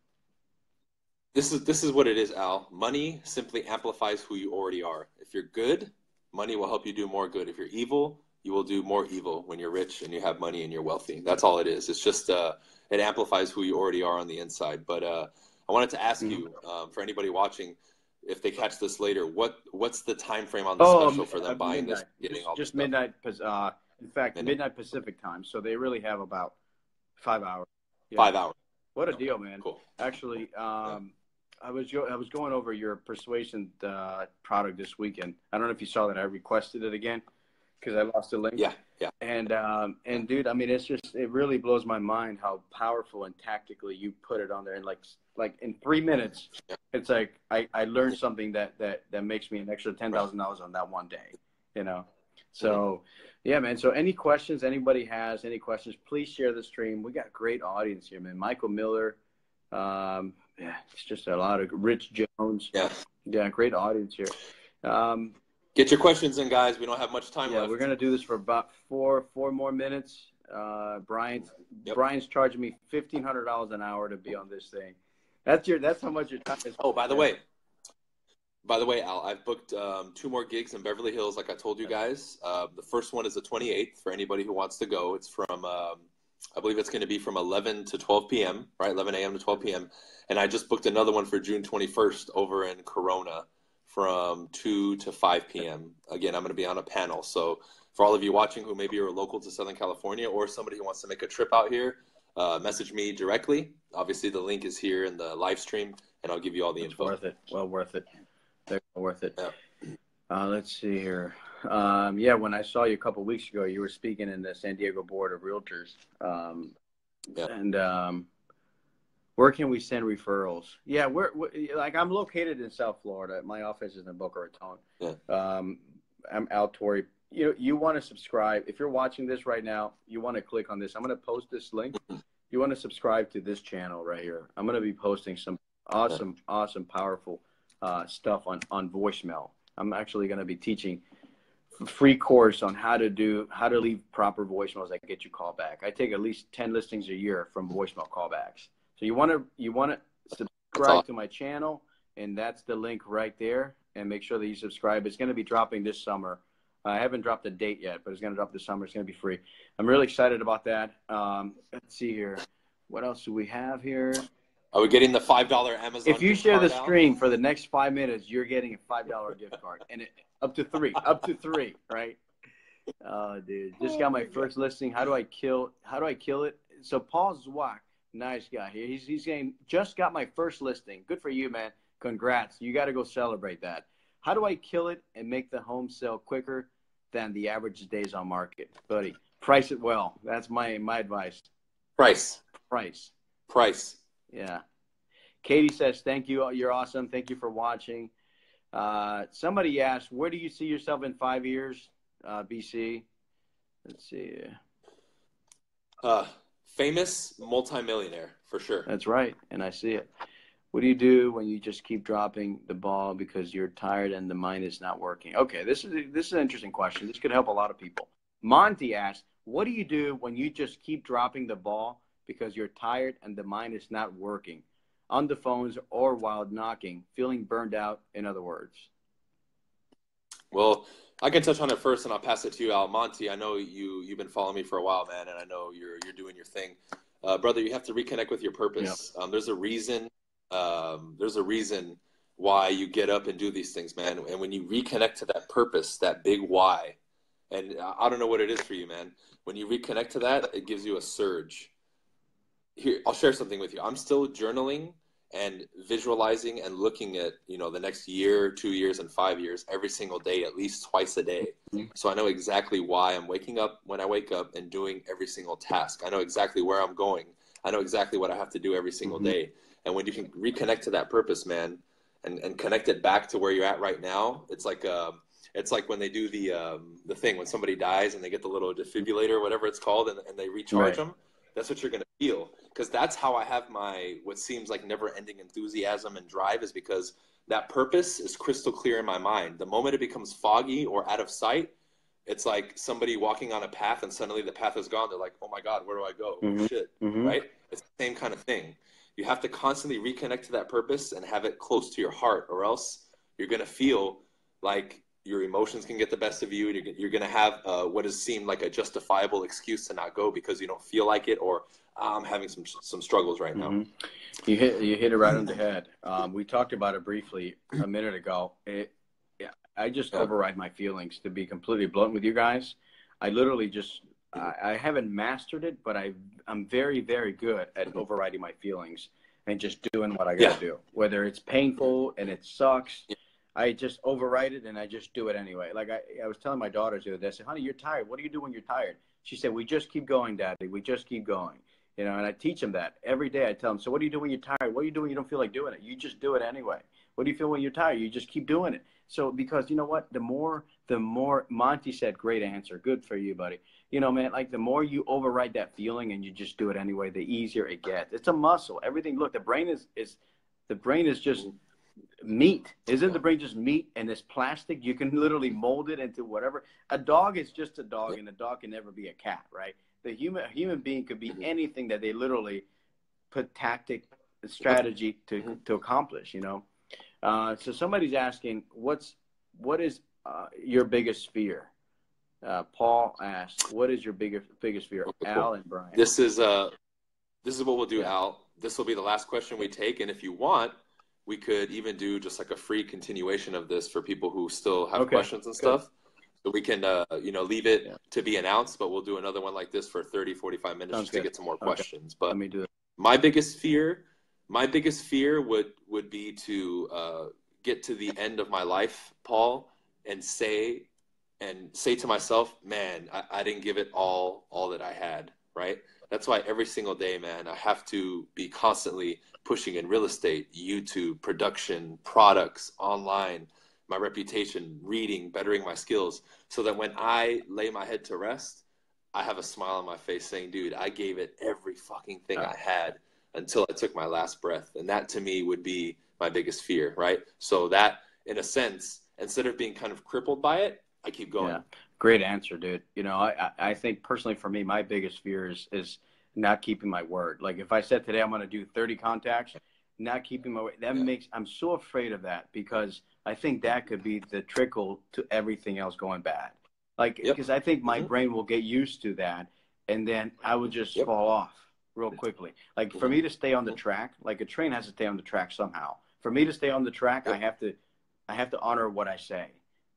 This is what it is, Al. Money simply amplifies who you already are. If you're good, money will help you do more good. If you're evil, you will do more evil when you're rich and you have money and you're wealthy. That's all it is. It's just it amplifies who you already are on the inside. But I wanted to ask you, for anybody watching, if they catch this later, what's the time frame on the special for them buying midnight. this, getting all just this midnight. In fact, midnight Pacific time. So they really have about 5 hours. Yeah. 5 hours. What a deal, man! Cool. Actually, I was going over your persuasion product this weekend. I don't know if you saw that. I requested it again because I lost the link. Yeah. And dude, I mean, it really blows my mind how powerful and tactically you put it on there. And like in 3 minutes, it's like I learned something that makes me an extra $10,000 on that one day. So yeah, man. So any questions? Anybody has any questions? Please share the stream. We got a great audience here, man. Michael Miller. Yeah, it's just a lot of Rich Jones. Yeah. Yeah, great audience here. Get your questions in, guys. We don't have much time left. We're gonna do this for about four more minutes. Brian's charging me $1,500 an hour to be on this thing. That's how much your time is. Oh, by the way, Al, I've booked 2 more gigs in Beverly Hills, like I told you guys. The first one is the 28th for anybody who wants to go. It's from, I believe it's going to be from 11 to 12 p.m., right? 11 a.m. to 12 p.m. And I just booked another one for June 21st over in Corona from 2 to 5 p.m. Again, I'm going to be on a panel. So for all of you watching who maybe are local to Southern California or somebody who wants to make a trip out here, message me directly. Obviously, the link is here in the live stream, and I'll give you all the info. Worth it. Well worth it. They're worth it. Yeah. Let's see here. When I saw you a couple of weeks ago, you were speaking in the San Diego Board of Realtors. And where can we send referrals? Yeah, we're like, I'm located in South Florida. My office is in Boca Raton. Yeah. I'm Al Torre. You want to subscribe. If you're watching this right now, you want to click on this. I'm going to post this link. You want to subscribe to this channel right here. I'm going to be posting some awesome, powerful stuff on voicemail. I'm actually going to be teaching a free course on how to leave proper voicemails that get you call back. I take at least 10 listings a year from voicemail callbacks. So you want to subscribe to my channel, and that's the link right there. And make sure that you subscribe. It's going to be dropping this summer. I haven't dropped a date yet, but it's going to drop this summer. It's going to be free. I'm really excited about that. Let's see here. What else do we have here? Are we getting the $5 Amazon? If you share the stream for the next 5 minutes, you're getting a $5 gift card, and up to three, right? Oh, dude, just got my first listing. How do I kill it? So Paul Zwack, nice guy here. He's saying, just got my first listing. Good for you, man. Congrats. You got to go celebrate that. How do I kill it and make the home sell quicker than the average days on market? Buddy, price it well. That's my advice. Price. Yeah. Katie says, thank you. You're awesome. Thank you for watching. Somebody asked, where do you see yourself in 5 years, BC? Let's see. Famous multimillionaire, for sure. That's right. And I see it. What do you do when you just keep dropping the ball because you're tired and the mind is not working? Okay, this is an interesting question. This could help a lot of people. Monty asked, what do you do when you just keep dropping the ball because you're tired and the mind is not working? On the phones or while knocking, feeling burned out, in other words. Well, I can touch on it first, and I'll pass it to you, Al. Monty, I know you've been following me for a while, man, and I know you're doing your thing. Brother, you have to reconnect with your purpose. Yep. There's a reason why you get up and do these things, man. And when you reconnect to that purpose, that big why, and I don't know what it is for you, man. When you reconnect to that, it gives you a surge. Here, I'll share something with you. I'm still journaling and visualizing and looking at, the next year, 2 years, and 5 years every single day, at least twice a day. Mm-hmm. So I know exactly why I'm waking up when I wake up and doing every single task. I know exactly where I'm going. I know exactly what I have to do every single day. And when you can reconnect to that purpose, man, and connect it back to where you're at right now, it's like when they do the thing when somebody dies and they get the little defibrillator or whatever it's called, and they recharge them. That's what you're going to feel, because that's how I have my what seems like never-ending enthusiasm and drive, is because that purpose is crystal clear in my mind. The moment it becomes foggy or out of sight, it's like somebody walking on a path and suddenly the path is gone. They're like, oh my God, where do I go? Shit, right? It's the same kind of thing. You have to constantly reconnect to that purpose and have it close to your heart, or else you're going to feel like your emotions can get the best of you, and you're going to have what has seemed like a justifiable excuse to not go because you don't feel like it, or I'm having some struggles right now. You hit it right on the head. We talked about it briefly a minute ago. I just override my feelings, to be completely blunt with you guys. I literally just I haven't mastered it, but I'm very, very good at overriding my feelings and just doing what I got to do, whether it's painful and it sucks. I just override it and I just do it anyway. Like I was telling my daughters the other day, I said, honey, you're tired. What do you do when you're tired? She said, we just keep going, Daddy. We just keep going. And I teach them that every day. I tell them, so what do you do when you're tired? What do you do when you don't feel like doing it? You just do it anyway. What do you feel when you're tired? You just keep doing it. So because you know what, the more Monty said, great answer, good for you, buddy. You know, man, like the more you override that feeling and you just do it anyway, the easier it gets. It's a muscle. Everything. Look, the brain is just meat. Isn't the brain just meat and it's plastic? You can literally mold it into whatever. A dog is just a dog, and a dog can never be a cat, right? The human being could be anything that they literally put tactic strategy to accomplish, you know. So somebody's asking, what is your biggest fear? Paul asked, what is your biggest fear? Okay, Al and Brian. This is what we'll do, Al. This will be the last question we take, and if you want, we could even do just like a free continuation of this for people who still have questions and stuff. So we can, leave it to be announced, but we'll do another one like this for 30, 45 minutes just to get some more questions. But let me do it. My biggest fear would be to get to the end of my life, Paul, and say to myself, man, I didn't give it all that I had, right? That's why every single day, man, I have to be constantly pushing in real estate, YouTube, production, products, online, my reputation, reading, bettering my skills, so that when I lay my head to rest, I have a smile on my face saying, dude, I gave it every fucking thing I had until I took my last breath. And that to me would be my biggest fear, right? So that, in a sense, instead of being kind of crippled by it, I keep going. Yeah. Great answer, dude. You know, I think personally for me, my biggest fear is not keeping my word. Like if I said today I'm going to do 30 contacts, not keeping my word, I'm so afraid of that, because I think that could be the trickle to everything else going bad. Like, because I think my brain will get used to that, and then I would just fall off real quickly. Like for me to stay on the track, like a train has to stay on the track somehow. For me to stay on the track, I have to honor what I say,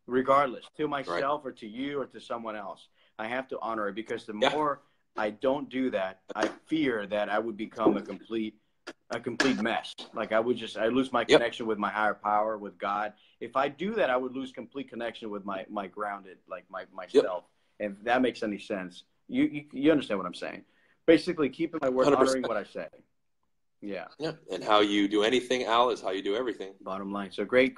regardless, to myself or to you or to someone else. I have to honor it, because the more I don't do that, I fear that I would become a complete mess. Like I lose my connection with my higher power, with God. If I do that, I would lose complete connection with my grounded, like myself. If that makes any sense, you understand what I'm saying? Basically, keeping my word, 100%. Honoring what I say. Yeah. And how you do anything, Al, is how you do everything. Bottom line. So great,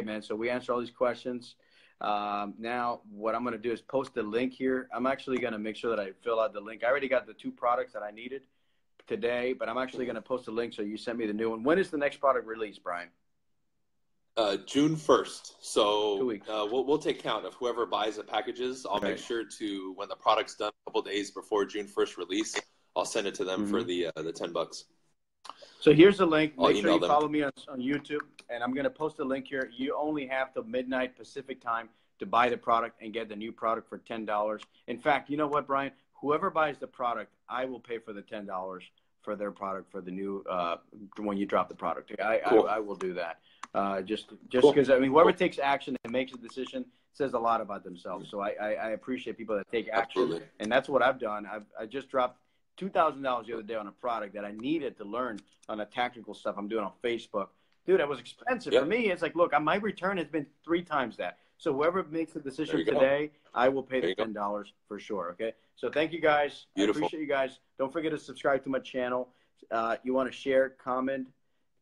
man. So we answered all these questions. Now what I'm going to do is post the link here. I'm actually going to make sure that I fill out the link. I already got the 2 products that I needed today, but I'm actually going to post a link so you send me the new one. When is the next product released, Brian? June 1st. So 2 weeks. We'll take count of whoever buys the packages. I'll make sure to, when the product's done a couple days before June 1st release, I'll send it to them for the $10. So here's the link. Make sure you follow me on YouTube, and I'm going to post a link here. You only have till midnight Pacific time to buy the product and get the new product for $10. In fact, you know what, Brian? Whoever buys the product, I will pay for the $10 for their product for the new when you drop the product. I will do that. Just because I mean, whoever takes action and makes a decision says a lot about themselves. So I appreciate people that take action, and that's what I've done. I just dropped $2,000 the other day on a product that I needed to learn on the tactical stuff I'm doing on Facebook. Dude, that was expensive. For me. It's like, look, my return has been 3 times that. So whoever makes the decision today, I will pay the $10 for sure. Okay. So thank you guys. Beautiful. I appreciate you guys. Don't forget to subscribe to my channel. You want to share, comment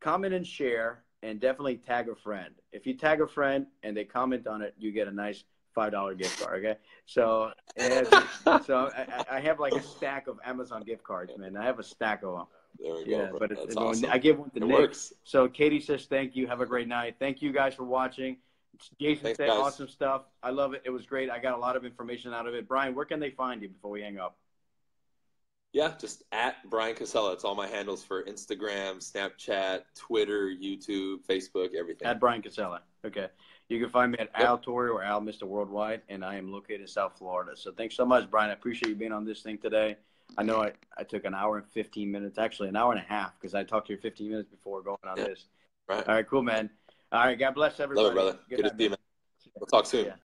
and share, and definitely tag a friend. If you tag a friend and they comment on it, you get a nice $5 gift card. Okay. So, I have like a stack of Amazon gift cards, man. I have a stack of them. There we go. But that's awesome. I give one to Nick. Works. So Katie says, thank you. Have a great night. Thank you guys for watching. Jason said awesome stuff. I love it. It was great. I got a lot of information out of it. Brian, where can they find you before we hang up? Yeah, just at Brian Casella. It's all my handles for Instagram, Snapchat, Twitter, YouTube, Facebook, everything. At Brian Casella. Okay. You can find me at Al Torre or Al Mr. Worldwide, and I am located in South Florida. So thanks so much, Brian. I appreciate you being on this thing today. I know I took an hour and 15 minutes, actually an hour and a half, because I talked to you 15 minutes before going on this. Right. All right, cool, man. All right, God bless everybody. Love it, brother. Good to see you, man. We'll talk soon. Yeah.